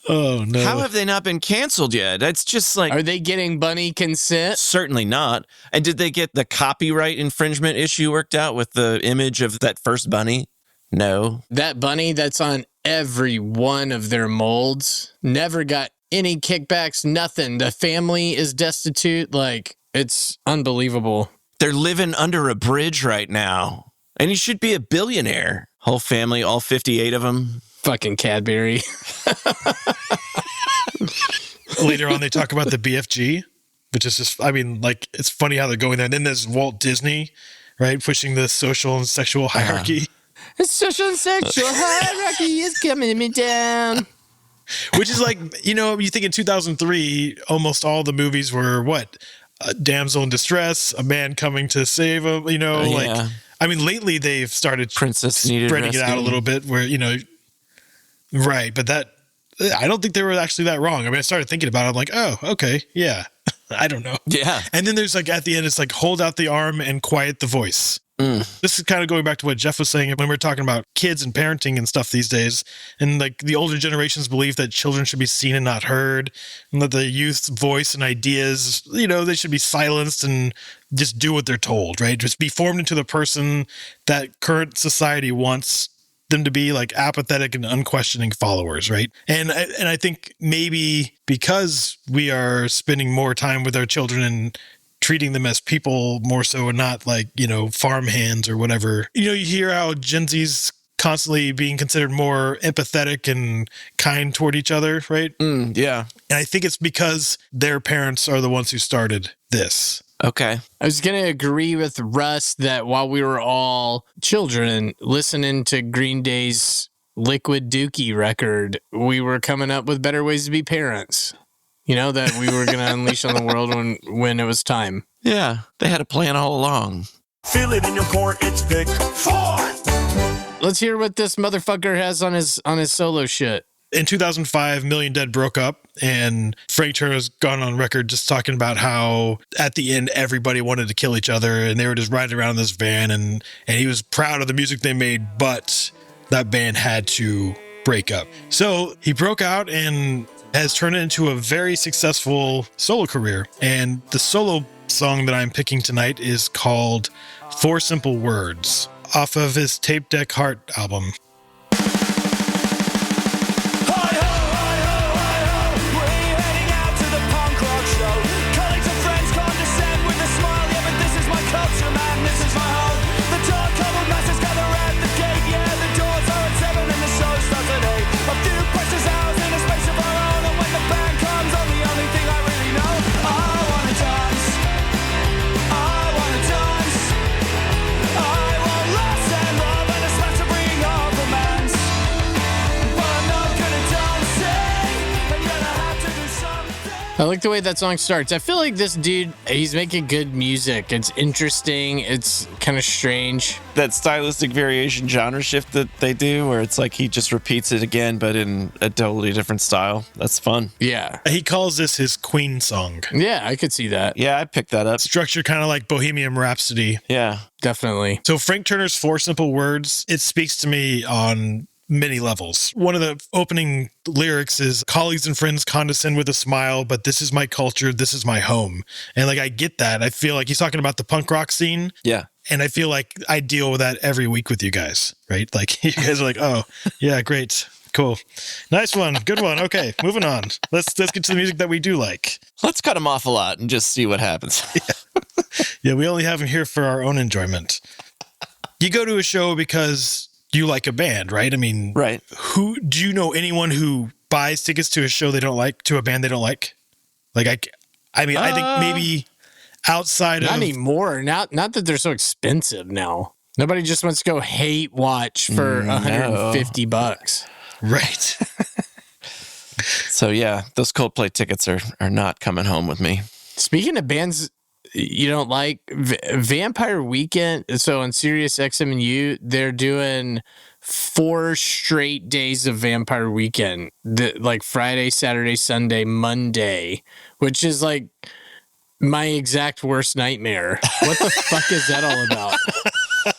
Oh, no. How have they not been canceled yet? That's just like... Are they getting bunny consent? Certainly not. And did they get the copyright infringement issue worked out with the image of that first bunny? No. That bunny that's on every one of their molds never got any kickbacks, nothing. The family is destitute. Like, it's unbelievable. They're living under a bridge right now. And he should be a billionaire. Whole family, all 58 of them. Fucking Cadbury. Later on, they talk about the BFG. which is just, I mean, like, it's funny how they're going there. And then there's Walt Disney, right, pushing the social and sexual hierarchy. The social and sexual hierarchy is coming me down. Which is like, you know, you think in 2003, almost all the movies were what? A damsel in distress, a man coming to save him, you know, like, I mean, lately they've started Princess needed spreading it out a rescuing. little bit where, you know, right. But that, I don't think they were actually that wrong. I mean, I started thinking about it. I'm like, oh, okay. Yeah. I don't know. Yeah. And then there's like, at the end, it's like, hold out the arm and quiet the voice. This is kind of going back to what Geoff was saying when we're talking about kids and parenting and stuff these days. And like the older generations believe that children should be seen and not heard, and that the youth's voice and ideas, you know, they should be silenced and just do what they're told, right? Just be formed into the person that current society wants them to be, like apathetic and unquestioning followers, right? And I think maybe because we are spending more time with our children and treating them as people more so and not like, you know, farm hands or whatever. You know, you hear how Gen Z's constantly being considered more empathetic and kind toward each other, right? Yeah. And I think it's because their parents are the ones who started this. Okay. I was going to agree with Russ that while we were all children listening to Green Day's Liquid Dookie record, we were coming up with better ways to be parents. You know, that we were going to unleash on the world when it was time. Yeah. They had a plan all along. Feel it in your core, it's Pick 4. Let's hear what this motherfucker has on his solo shit. In 2005, Million Dead broke up, and Frank Turner's gone on record just talking about how at the end everybody wanted to kill each other, and they were just riding around in this van, and he was proud of the music they made, but that band had to break up. So he broke out and has turned it into a very successful solo career. And the solo song that I'm picking tonight is called 4 Simple Words off of his Tape Deck Heart album. I like the way that song starts. I feel like this dude, he's making good music. It's interesting. It's kind of strange. That stylistic variation genre shift that they do, where it's like he just repeats it again, but in a totally different style. That's fun. Yeah. He calls this his Queen song. Yeah, I could see that. Yeah, I picked that up. Structured kind of like Bohemian Rhapsody. Yeah. Definitely. So Frank Turner's 4 Simple Words, it speaks to me on many levels. One of the opening lyrics is, colleagues and friends condescend with a smile, but this is my culture, this is my home. And like, I get that. I feel like he's talking about the punk rock scene. Yeah. And I feel like I deal with that every week with you guys, right? Like you guys are like, oh yeah, great. Cool. Nice one. Good one. Okay. Moving on. Let's get to the music that we do like. Let's cut him off a lot and just see what happens. Yeah. We only have him here for our own enjoyment. You go to a show because you like a band, right? I mean, Right. Who do you know anyone who buys tickets to a show they don't like, to a band they don't like? Like, I mean, I think maybe outside Not of anymore. Not that they're so expensive now. Nobody just wants to go hate watch for $150. right. So yeah, those Coldplay tickets are not coming home with me. Speaking of bands you don't like, Vampire Weekend, so on Sirius XM&U, they're doing 4 straight days of Vampire Weekend, like Friday, Saturday, Sunday, Monday, which is like my exact worst nightmare. What the fuck is that all about?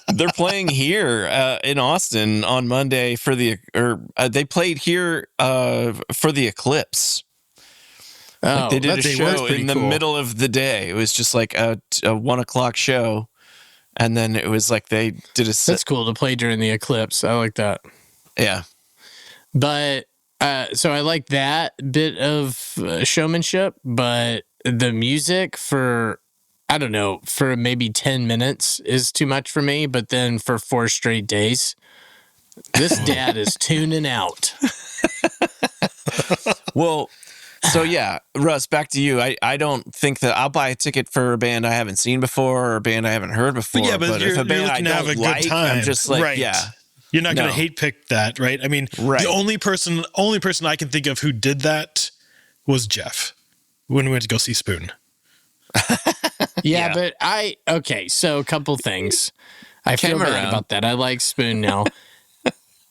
They're playing here in Austin on Monday for they played here for the Eclipse. Like they did a show in the middle of the day. It was just like a 1 o'clock show. And then it was like they did a set. That's cool to play during the eclipse. I like that. Yeah. But so I like that bit of showmanship, but the music for, I don't know, for maybe 10 minutes is too much for me. But then for 4 straight days, this dad is tuning out. Well, So yeah, Russ, back to you. I don't think that I'll buy a ticket for a band I haven't seen before or a band I haven't heard before. But yeah, but if a band I looking to have don't a like, good time. I'm just like, right. yeah. You're not going No. to hate pick that, right? I mean, Right. the only person I can think of who did that was Geoff when we went to go see Spoon. Yeah, but so a couple things. I feel Came bad around. about that. I like Spoon now.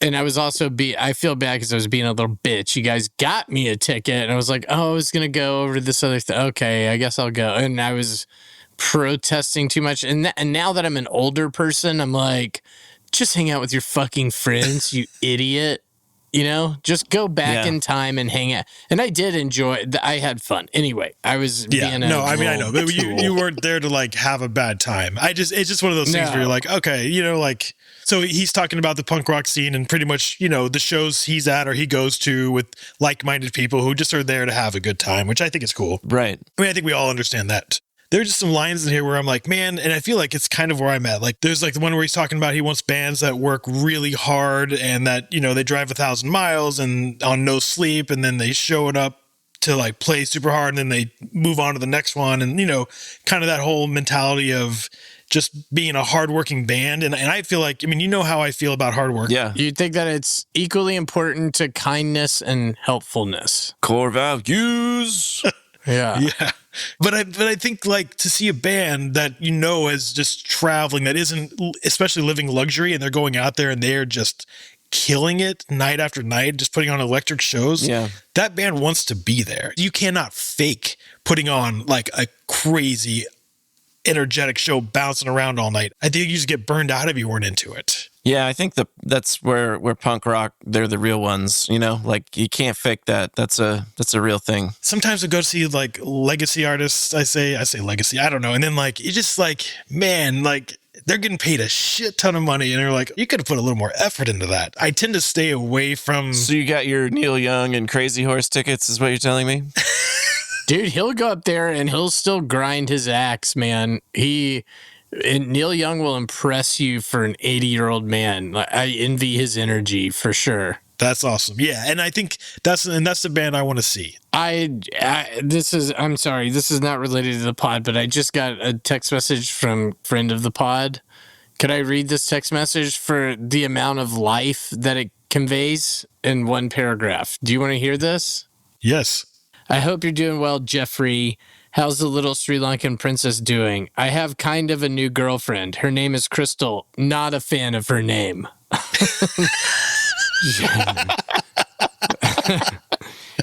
And I was also I feel bad because I was being a little bitch. You guys got me a ticket, and I was like, oh, I was going to go over to this other thing. Okay, I guess I'll go. And I was protesting too much. And now that I'm an older person, I'm like, just hang out with your fucking friends, you idiot. You know, just go back in time and hang out. And I did enjoy. I had fun. Anyway, I was being I know. But you weren't there to like have a bad time. It's just one of those things where you're like, okay, you know, like, so he's talking about the punk rock scene and pretty much, you know, the shows he's at or he goes to with like-minded people who just are there to have a good time, which I think is cool. Right. I mean, I think we all understand that. There's just some lines in here where I'm like, man, and I feel like it's kind of where I'm at. Like, there's like the one where he's talking about he wants bands that work really hard and that, you know, they drive 1,000 miles and on no sleep, and then they show it up to like play super hard, and then they move on to the next one, and, you know, kind of that whole mentality of just being a hardworking band. And I feel like, I mean, you know how I feel about hard work. Yeah. You think that it's equally important to kindness and helpfulness. Core values. Yeah. Yeah. But I think like to see a band that, you know, is just traveling, that isn't especially living luxury, and they're going out there and they're just killing it night after night, just putting on electric shows. Yeah. That band wants to be there. You cannot fake putting on like a crazy energetic show bouncing around all night. I think you just get burned out if you weren't into it. Yeah, I think that's where punk rock, they're the real ones, you know? Like, you can't fake that. That's a real thing. Sometimes I go see like legacy artists. I say legacy. I don't know. And then like, it's just like, man, like they're getting paid a shit ton of money. And they're like, you could have put a little more effort into that. I tend to stay away from. So you got your Neil Young and Crazy Horse tickets is what you're telling me? Dude, he'll go up there and he'll still grind his axe, man. And Neil Young will impress you for an 80-year-old man. I envy his energy for sure. That's awesome. Yeah, and I think that's the band I want to see. I'm sorry, this is not related to the pod, but I just got a text message from friend of the pod. Could I read this text message for the amount of life that it conveys in one paragraph? Do you want to hear this? Yes. I hope you're doing well, Jeffrey. How's the little Sri Lankan princess doing? I have kind of a new girlfriend. Her name is Crystal. Not a fan of her name.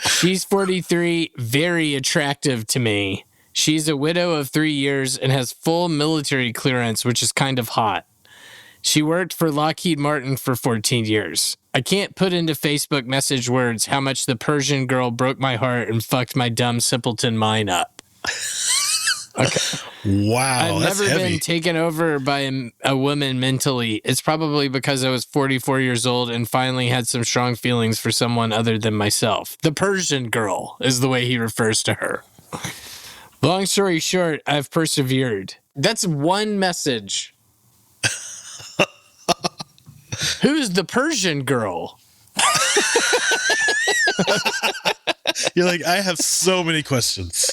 She's 43, very attractive to me. She's a widow of 3 years and has full military clearance, which is kind of hot. She worked for Lockheed Martin for 14 years. I can't put into Facebook message words how much the Persian girl broke my heart and fucked my dumb simpleton mind up. Okay. Wow, I've that's never heavy. been taken over by a woman mentally. It's probably because I was 44 years old and finally had some strong feelings for someone other than myself. The Persian girl is the way he refers to her. Long story short, I've persevered. That's one message. Who's the Persian girl? You're like, I have so many questions.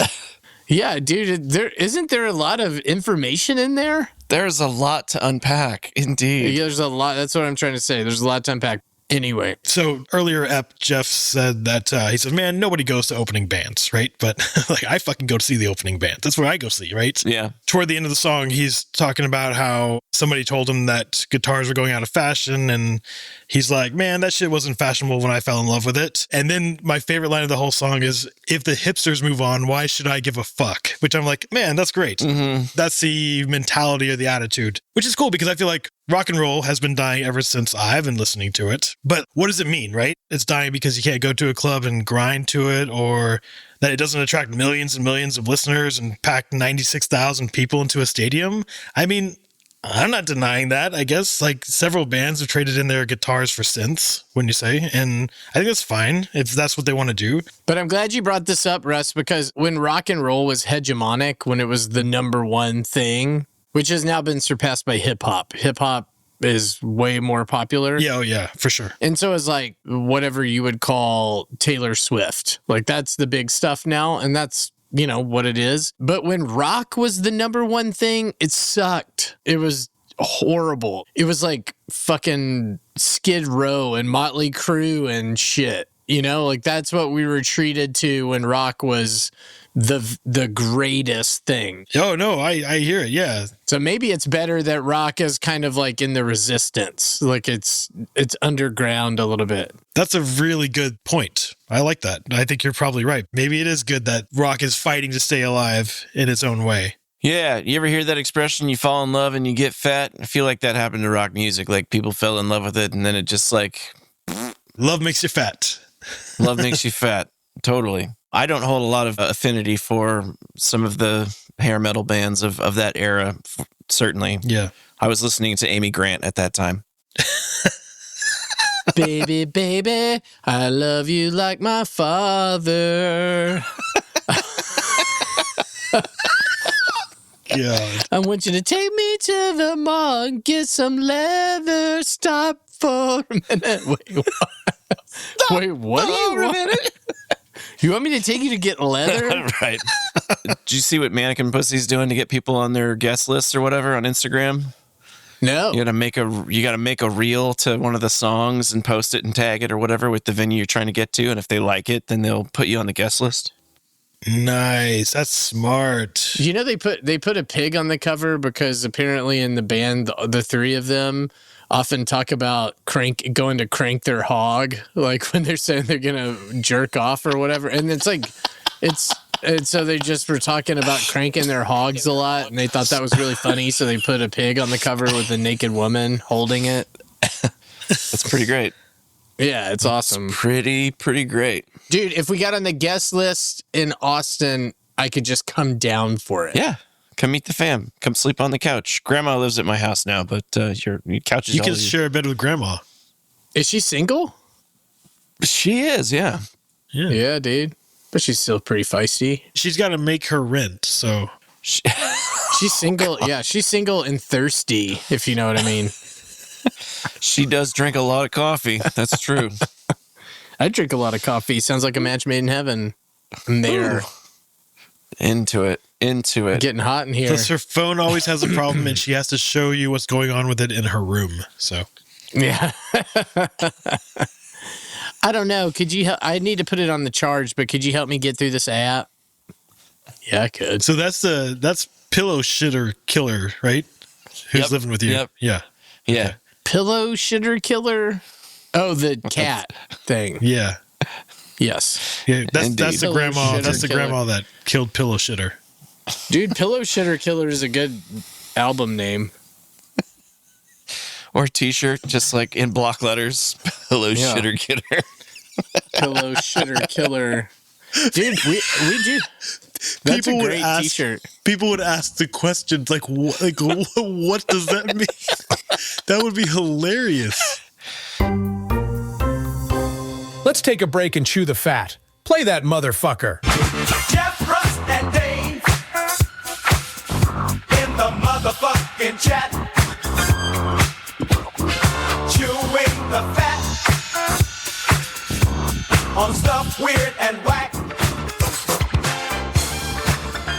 Yeah, dude, isn't there a lot of information in there? There's a lot to unpack, indeed. Yeah, there's a lot. That's what I'm trying to say. There's a lot to unpack. Anyway. So earlier, Geoff said that he said, man, nobody goes to opening bands, right? But like, I fucking go to see the opening band. That's where I go see, right? Yeah. Toward the end of the song, he's talking about how somebody told him that guitars were going out of fashion. And he's like, man, that shit wasn't fashionable when I fell in love with it. And then my favorite line of the whole song is, if the hipsters move on, why should I give a fuck? Which I'm like, man, that's great. Mm-hmm. That's the mentality or the attitude, which is cool because I feel like rock and roll has been dying ever since I've been listening to it. But what does it mean, right? It's dying because you can't go to a club and grind to it, or that it doesn't attract millions and millions of listeners and pack 96,000 people into a stadium. I mean, I'm not denying that. I guess like several bands have traded in their guitars for synths, wouldn't you say? And I think that's fine if that's what they want to do. But I'm glad you brought this up, Russ, because when rock and roll was hegemonic, when it was the number one thing, which has now been surpassed by hip hop. Hip hop is way more popular. Yeah, oh yeah, for sure. And so is like whatever you would call Taylor Swift. Like that's the big stuff now. And that's, you know, what it is. But when rock was the number one thing, it sucked. It was horrible. It was like fucking Skid Row and Motley Crue and shit. You know, like that's what we were treated to when rock was the greatest thing. Oh no, I hear it. Yeah. So maybe it's better that rock is kind of like in the resistance, like it's underground a little bit. That's a really good point. I like that. I think you're probably right. Maybe it is good that rock is fighting to stay alive in its own way. Yeah, you ever hear that expression, you fall in love and you get fat? I feel like that happened to rock music. Like people fell in love with it and then it just like... Love makes you fat. Love makes you fat. Totally. I don't hold a lot of affinity for some of the hair metal bands of that era, certainly. Yeah. I was listening to Amy Grant at that time. Baby, baby, I love you like my father. God. I want you to take me to the mall and get some leather. Stop for a minute. Wait, what? Wait, what do you want? You want me to take you to get leather? Right. Did you see what Mannequin Pussy's doing to get people on their guest lists or whatever on Instagram? No. You gotta make a reel to one of the songs and post it and tag it or whatever with the venue you're trying to get to, and if they like it, then they'll put you on the guest list. Nice. That's smart. You know they put a pig on the cover because apparently in the band the three of them often talk about going to crank their hog, like when they're saying they're gonna jerk off or whatever, and it's like and so they just were talking about cranking their hogs a lot, and they thought that was really funny, so they put a pig on the cover with a naked woman holding it. That's pretty great. Yeah, it's awesome. Pretty great. Dude, if we got on the guest list in Austin, I could just come down for it. Yeah. Come meet the fam. Come sleep on the couch. Grandma lives at my house now, but your couch is You can share a bed with Grandma. Is she single? She is, yeah. Yeah, dude. But she's still pretty feisty. She's got to make her rent, so. She's single. Yeah, she's single and thirsty, if you know what I mean. She does drink a lot of coffee. That's true. I drink a lot of coffee. Sounds like a match made in heaven. I'm there. Into it. Getting hot in here. Plus, her phone always has a problem, and she has to show you what's going on with it in her room. So, yeah. I don't know. Could you help? I need to put it on the charge, but could you help me get through this app? Yeah, I could. So that's Pillow Shitter Killer, right? Who's living with you? Yep. Yeah. Yeah. Pillow Shitter Killer? Oh, the cat thing. Yeah. Yes. Yeah, that's the Pillow grandma. Shitter That's the Killer. grandma that killed Pillow Shitter. Dude, Pillow Shitter Killer is a good album name. Or t-shirt, just like in block letters. Hello, Yeah. shitter killer. Pillow Shitter Killer. Dude, we do. That's People a would great ask- t-shirt. People would ask the questions like, what does that mean? That would be hilarious. Let's take a break and chew the fat. Play that motherfucker. Geoff, Russ, and Dave in the motherfucking chat, chewing the fat on stuff weird and whack.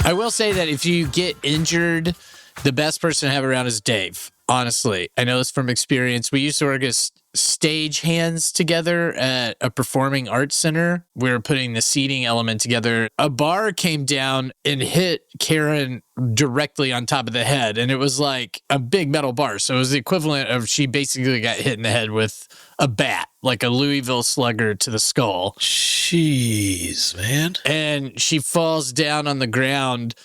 I will say that if you get injured, the best person to have around is Dave. Honestly, I know this from experience. We used to work as stage hands together at a performing arts center. We were putting the seating element together. A bar came down and hit Karen directly on top of the head. And it was like a big metal bar. So it was the equivalent of she basically got hit in the head with a bat, like a Louisville Slugger to the skull. Jeez, man. And she falls down on the ground.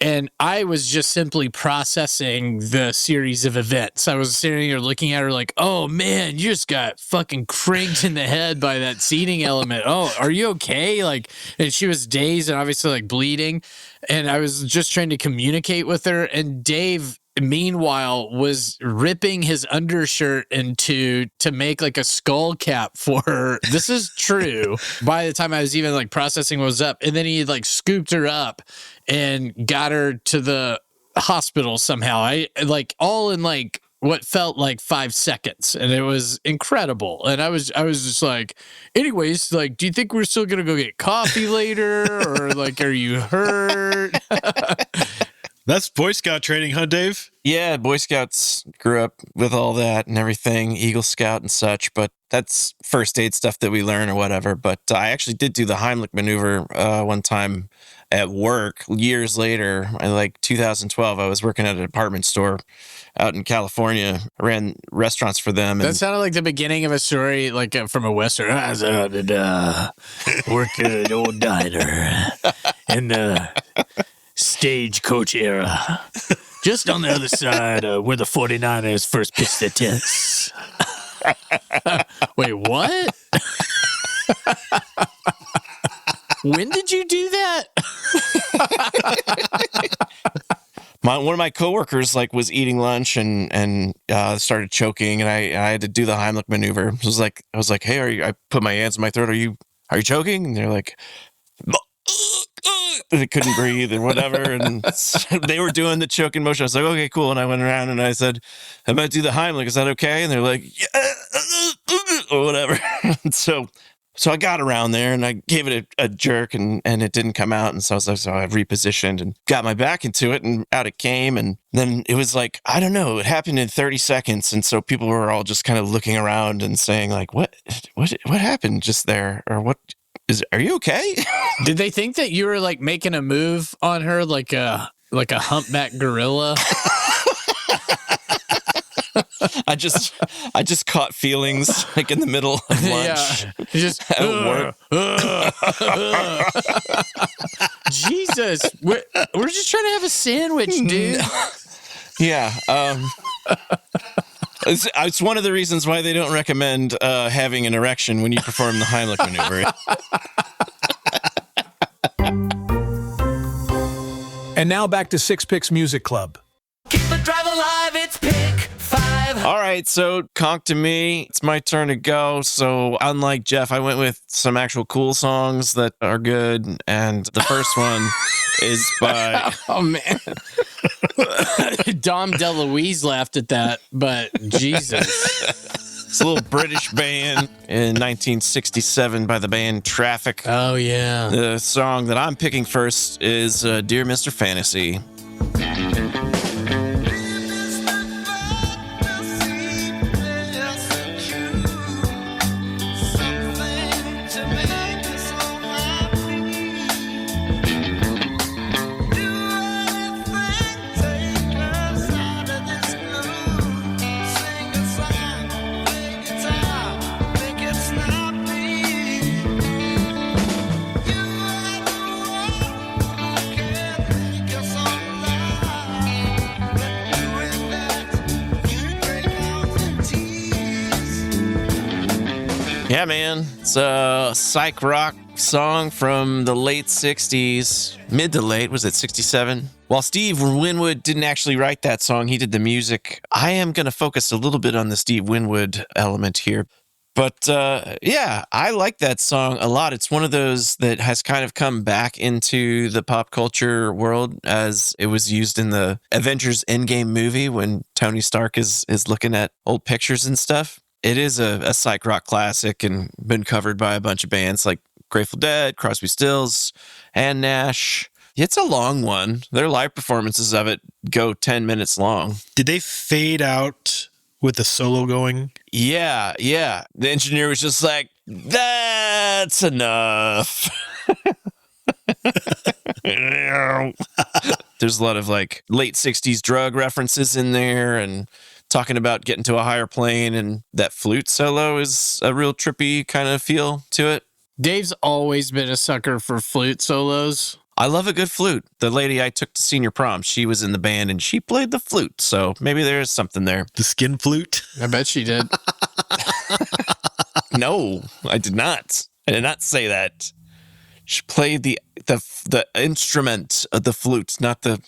And I was just simply processing the series of events. I was sitting here looking at her like, oh man, you just got fucking cranked in the head by that seating element. Oh, are you okay? Like, and she was dazed and obviously like bleeding. And I was just trying to communicate with her. And Dave, meanwhile, was ripping his undershirt to make like a skull cap for her. This is true. By the time I was even like processing what was up, and then he like scooped her up and got her to the hospital somehow. I like all in like what felt like 5 seconds, and it was incredible. And I was just like, anyways, like, do you think we're still gonna go get coffee later, or like, are you hurt? That's Boy Scout training, huh, Dave? Yeah, Boy Scouts, grew up with all that and everything, Eagle Scout and such, but that's first aid stuff that we learn or whatever. But I actually did do the Heimlich maneuver one time at work years later. In like 2012, I was working at a department store out in California. I ran restaurants for them. That sounded like the beginning of a story, like from a Western. I was out at work at an old diner in the stagecoach era. Just on the other side where the 49ers first pitched their tents. Wait, what? When did you do that? One of my coworkers was eating lunch and started choking, and I had to do the Heimlich maneuver. I was like, hey, I put my hands in my throat. Are you choking? And they're like, they couldn't breathe or whatever, and they were doing the choking motion. I was like, okay, cool. And I went around and I said, I'm going to do the Heimlich. Is that okay? And they're like, yeah, or whatever. So I got around there and I gave it a jerk, and it didn't come out. And so I repositioned and got my back into it, and out it came. And then it was like, I don't know, it happened in 30 seconds. And so people were all just kind of looking around and saying like, what happened just there? Or are you okay? Did they think that you were like making a move on her like a humpback gorilla? I just caught feelings like in the middle of lunch. Yeah, just at work. Jesus, we're just trying to have a sandwich, dude. Yeah. It's one of the reasons why they don't recommend having an erection when you perform the Heimlich maneuver. And now back to Six Picks Music Club. Keep the drive alive, it's pick 5. All right, so conk to me. It's my turn to go. So unlike Geoff, I went with some actual cool songs that are good. And the first one is by... Oh, man. Dom DeLuise laughed at that, but Jesus. It's a little British band in 1967 by the band Traffic. Oh, yeah. The song that I'm picking first is Dear Mr. Fantasy. Yeah, man. It's a psych rock song from the late 60s. Mid to late, was it 67? While Steve Winwood didn't actually write that song, he did the music. I am going to focus a little bit on the Steve Winwood element here. But yeah, I like that song a lot. It's one of those that has kind of come back into the pop culture world as it was used in the Avengers Endgame movie when Tony Stark is looking at old pictures and stuff. It is a psych rock classic and been covered by a bunch of bands like Grateful Dead, Crosby Stills, and Nash. It's a long one. Their live performances of it go 10 minutes long. Did they fade out with the solo going? Yeah. The engineer was just like, that's enough. There's a lot of like late 60s drug references in there and talking about getting to a higher plane, and that flute solo is a real trippy kind of feel to it. Dave's always been a sucker for flute solos. I love a good flute. The lady I took to senior prom, she was in the band and she played the flute, so maybe there's something there. The skin flute? I bet she did. No, I did not. I did not say that. She played the instrument of the flute, not the...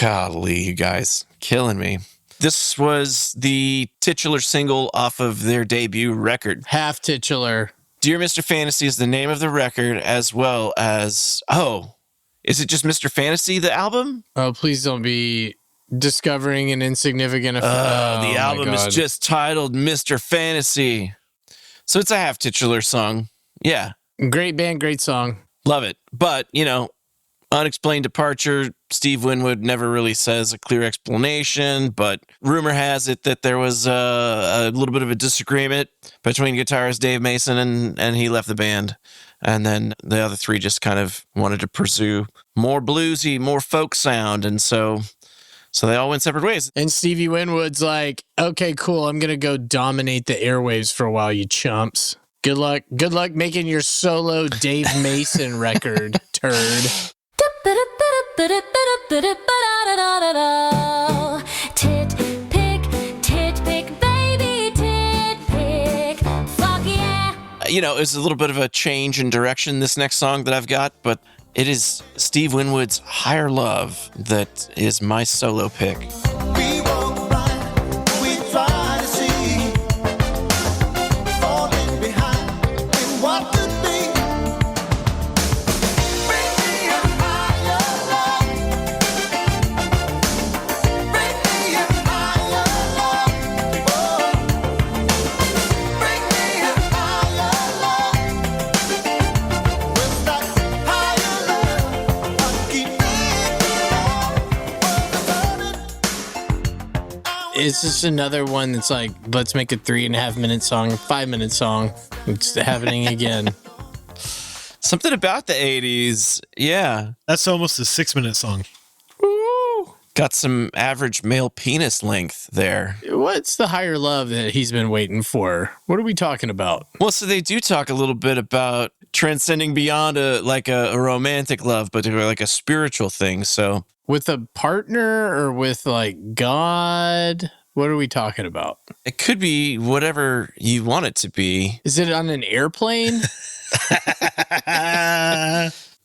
Golly, you guys. Killing me. This was the titular single off of their debut record. Half titular. Dear Mr. Fantasy is the name of the record, as well as... Oh, is it just Mr. Fantasy, the album? Oh, please don't be discovering an insignificant The album is God. just titled Mr. Fantasy. So it's a half titular song. Yeah. Great band, great song. Love it. But, unexplained departure. Steve Winwood never really says a clear explanation, but rumor has it that there was a little bit of a disagreement between guitarist Dave Mason and he left the band. And then the other three just kind of wanted to pursue more bluesy, more folk sound. And so they all went separate ways. And Stevie Winwood's like, okay, cool. I'm going to go dominate the airwaves for a while, you chumps. Good luck. Good luck making your solo Dave Mason record, turd. Tit pick, baby, tit pick. Fuck yeah. It's a little bit of a change in direction, this next song that I've got, but it is Steve Winwood's Higher Love that is my solo pick. We walk right, we try to see, falling behind in what could be. Bring me a higher love. Bring me a higher love. Oh. Bring me a higher love. With that higher love, I keep It's just another one that's like, let's make a 3.5 minute song, 5 minute song. It's happening again. Something about the 80s. Yeah. That's almost a 6-minute song. Got some average male penis length there. What's the higher love that he's been waiting for? What are we talking about? Well, so they do talk a little bit about transcending beyond a romantic love, but like a spiritual thing. So With a partner or with like God? What are we talking about? it could be whatever you want it to be. Is it on an airplane?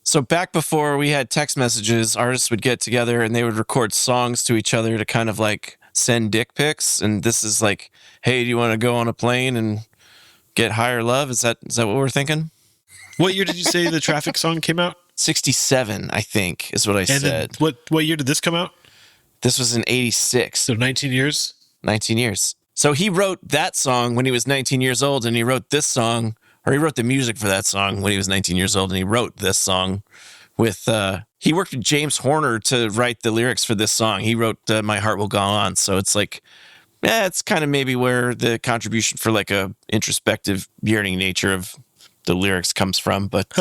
So back before we had text messages, artists would get together and they would record songs to each other to kind of like send dick pics. And this is like, hey, do you want to go on a plane and get higher love? Is that what we're thinking? What year did you say the Traffic song came out? 67, I think, is what I And said. then what year did this come out? This was in 86. So 19 years? 19 years. So he wrote that song when he was 19 years old, and he wrote this song, or he wrote the music for that song when he was 19 years old, and he wrote this song with, he worked with James Horner to write the lyrics for this song. He wrote My Heart Will Go On. So it's like, it's kind of maybe where the contribution for like a introspective, yearning nature of the lyrics comes from. But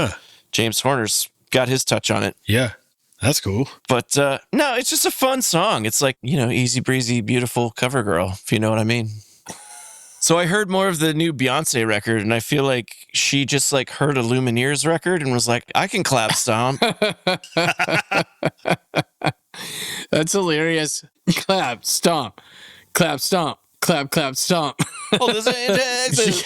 James Horner's got his touch on it. Yeah, that's cool. But no, it's just a fun song. It's like, easy breezy, beautiful cover girl, if you know what I mean. So I heard more of the new Beyonce record, and I feel like she just like heard a Lumineers record and was like, I can clap stomp. That's hilarious. Clap, stomp, clap, stomp, clap, clap, stomp. Hold this index.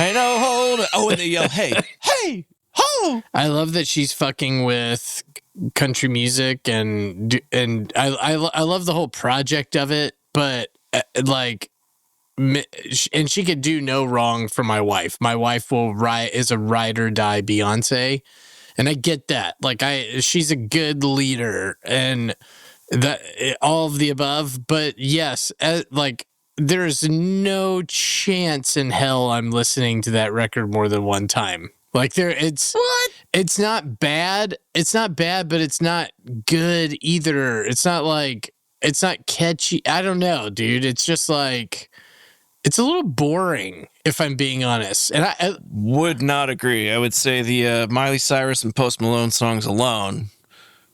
I know, hold it. Oh, and they yell, hey, hey, ho. I love that she's fucking with country music, and I love the whole project of it, but and she could do no wrong for my wife. My wife is a ride or die Beyonce, and I get that. Like she's a good leader and that all of the above. But yes, there's no chance in hell I'm listening to that record more than one time. Like it's not bad. It's not bad, but it's not good either. It's not catchy. I don't know, dude. It's just like, it's a little boring, if I'm being honest. And I would not agree. I would say the Miley Cyrus and Post Malone songs alone,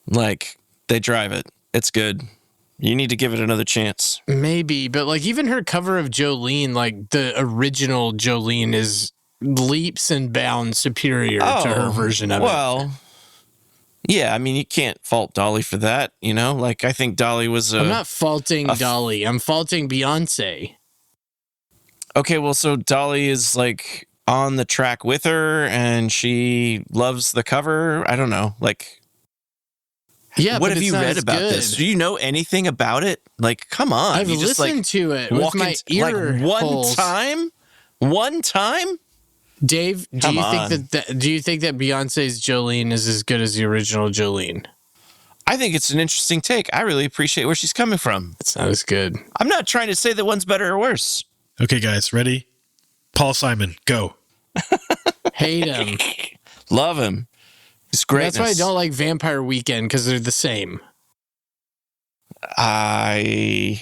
like, they drive it. It's good. You need to give it another chance. Maybe, but like even her cover of Jolene, like the original Jolene is leaps and bounds superior to her version of it. Well, yeah, I mean, you can't fault Dolly for that, Like, I think Dolly was I'm not faulting Dolly. I'm faulting Beyonce. Okay, well, so Dolly is like on the track with her and she loves the cover. I don't know. Like, yeah, what have you read about this? Do you know anything about it? Like, come on. I've listened to it with my ear holes. One time? Dave, do you think that Beyonce's Jolene is as good as the original Jolene? I think it's an interesting take. I really appreciate where she's coming from. It's not as good. I'm not trying to say that one's better or worse. Okay, guys, ready? Paul Simon, go. Hate him. Love him. He's great. That's why I don't like Vampire Weekend, because they're the same. I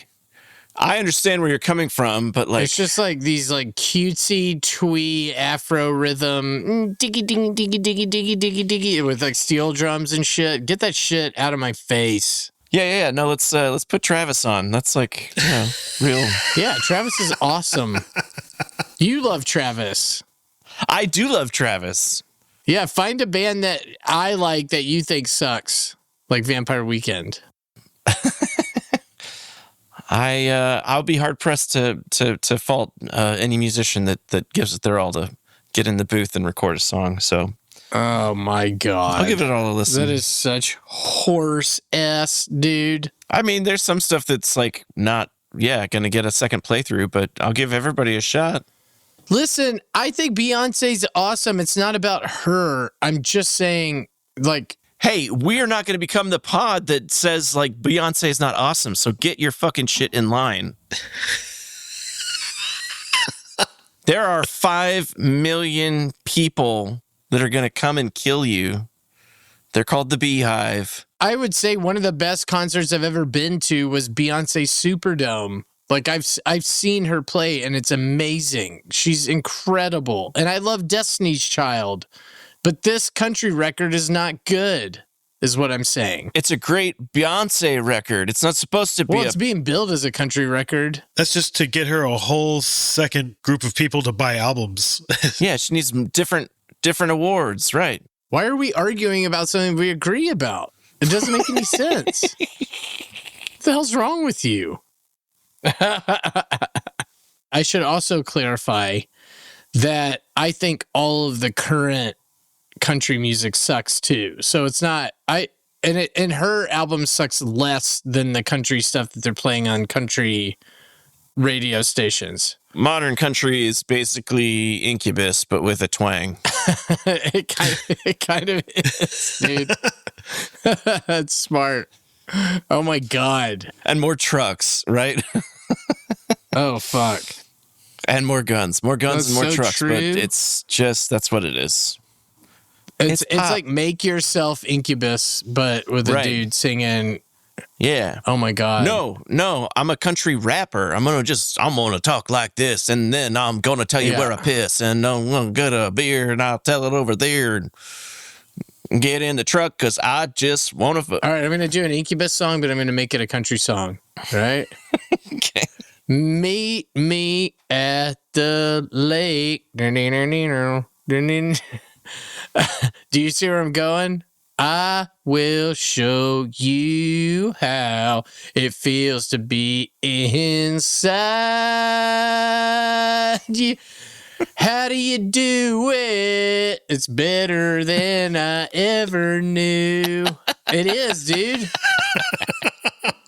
understand where you're coming from, but like It's just like these like cutesy twee Afro rhythm, diggy diggy diggy diggy diggy diggy diggy with like steel drums and shit. Get that shit out of my face. yeah. No, let's put Travis on. That's like real. Yeah, Travis is awesome. You love Travis. I do love Travis. Yeah, find a band that I like that you think sucks, like Vampire Weekend. I'll be hard pressed to fault any musician that gives it their all to get in the booth and record a song. So, Oh my god, I'll give it all a listen. That is such horse ass, dude. I mean, there's some stuff that's like not gonna get a second playthrough, but I'll give everybody a shot. Listen, I think Beyonce's awesome. It's not about her. I'm just saying, like, Hey, we're not going to become the pod that says like Beyonce's not awesome. So get your fucking shit in line. There are 5 million people that are going to come and kill you. They're called the Beehive. I would say one of the best concerts I've ever been to was Beyonce Superdome. Like I've seen her play and it's amazing. She's incredible. And I love Destiny's Child. But this country record is not good, is what I'm saying. It's a great Beyonce record. It's not supposed to be Well, it's being billed as a country record. That's just to get her a whole second group of people to buy albums. Yeah, she needs different awards, right? Why are we arguing about something we agree about? It doesn't make any sense. What the hell's wrong with you? I should also clarify that I think all of the current country music sucks too. So it's not and her album sucks less than the country stuff that they're playing on country radio stations. Modern country is basically Incubus, but with a twang. It kind of is, dude. That's smart. Oh my god. And more trucks, right? Oh fuck. And more guns. More guns That's and more so trucks. true. But it's just, that's what it is. It's pop. like Make Yourself Incubus, but with a Right. dude singing. Yeah. Oh my god. No, I'm a country rapper. I'm gonna talk like this, and then I'm gonna tell you Yeah. where I piss, and I'm gonna get a beer, and I'll tell it over there, and get in the truck, because I just wanna All right, I'm gonna do an Incubus song, but I'm gonna make it a country song. Right? Okay. Meet me at the lake. Do you see where I'm going? I will show you how it feels to be inside you. How do you do it? It's better than I ever knew. It is, dude.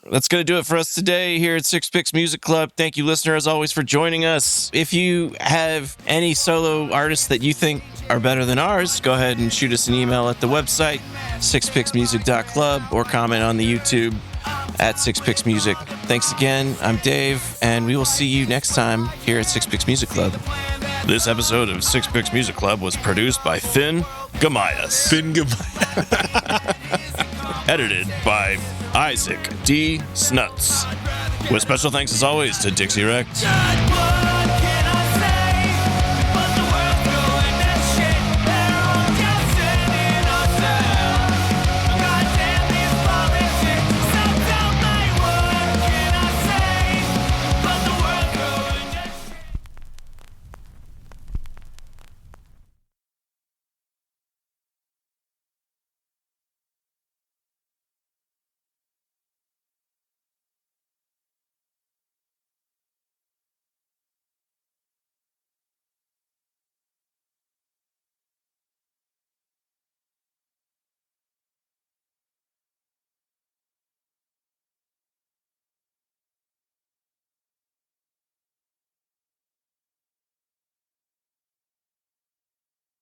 That's going to do it for us today here at Six Picks Music Club. Thank you, listener, as always, for joining us. If you have any solo artists that you think are better than ours, go ahead and shoot us an email at the website, sixpicksmusic.club, or comment on the YouTube at Six Picks Music. Thanks again. I'm Dave, and we will see you next time here at Six Picks Music Club. This episode of Six Picks Music Club was produced by Finn Gamias. Edited by Isaac D. Snuts. With special thanks, as always, to Dixie Rex.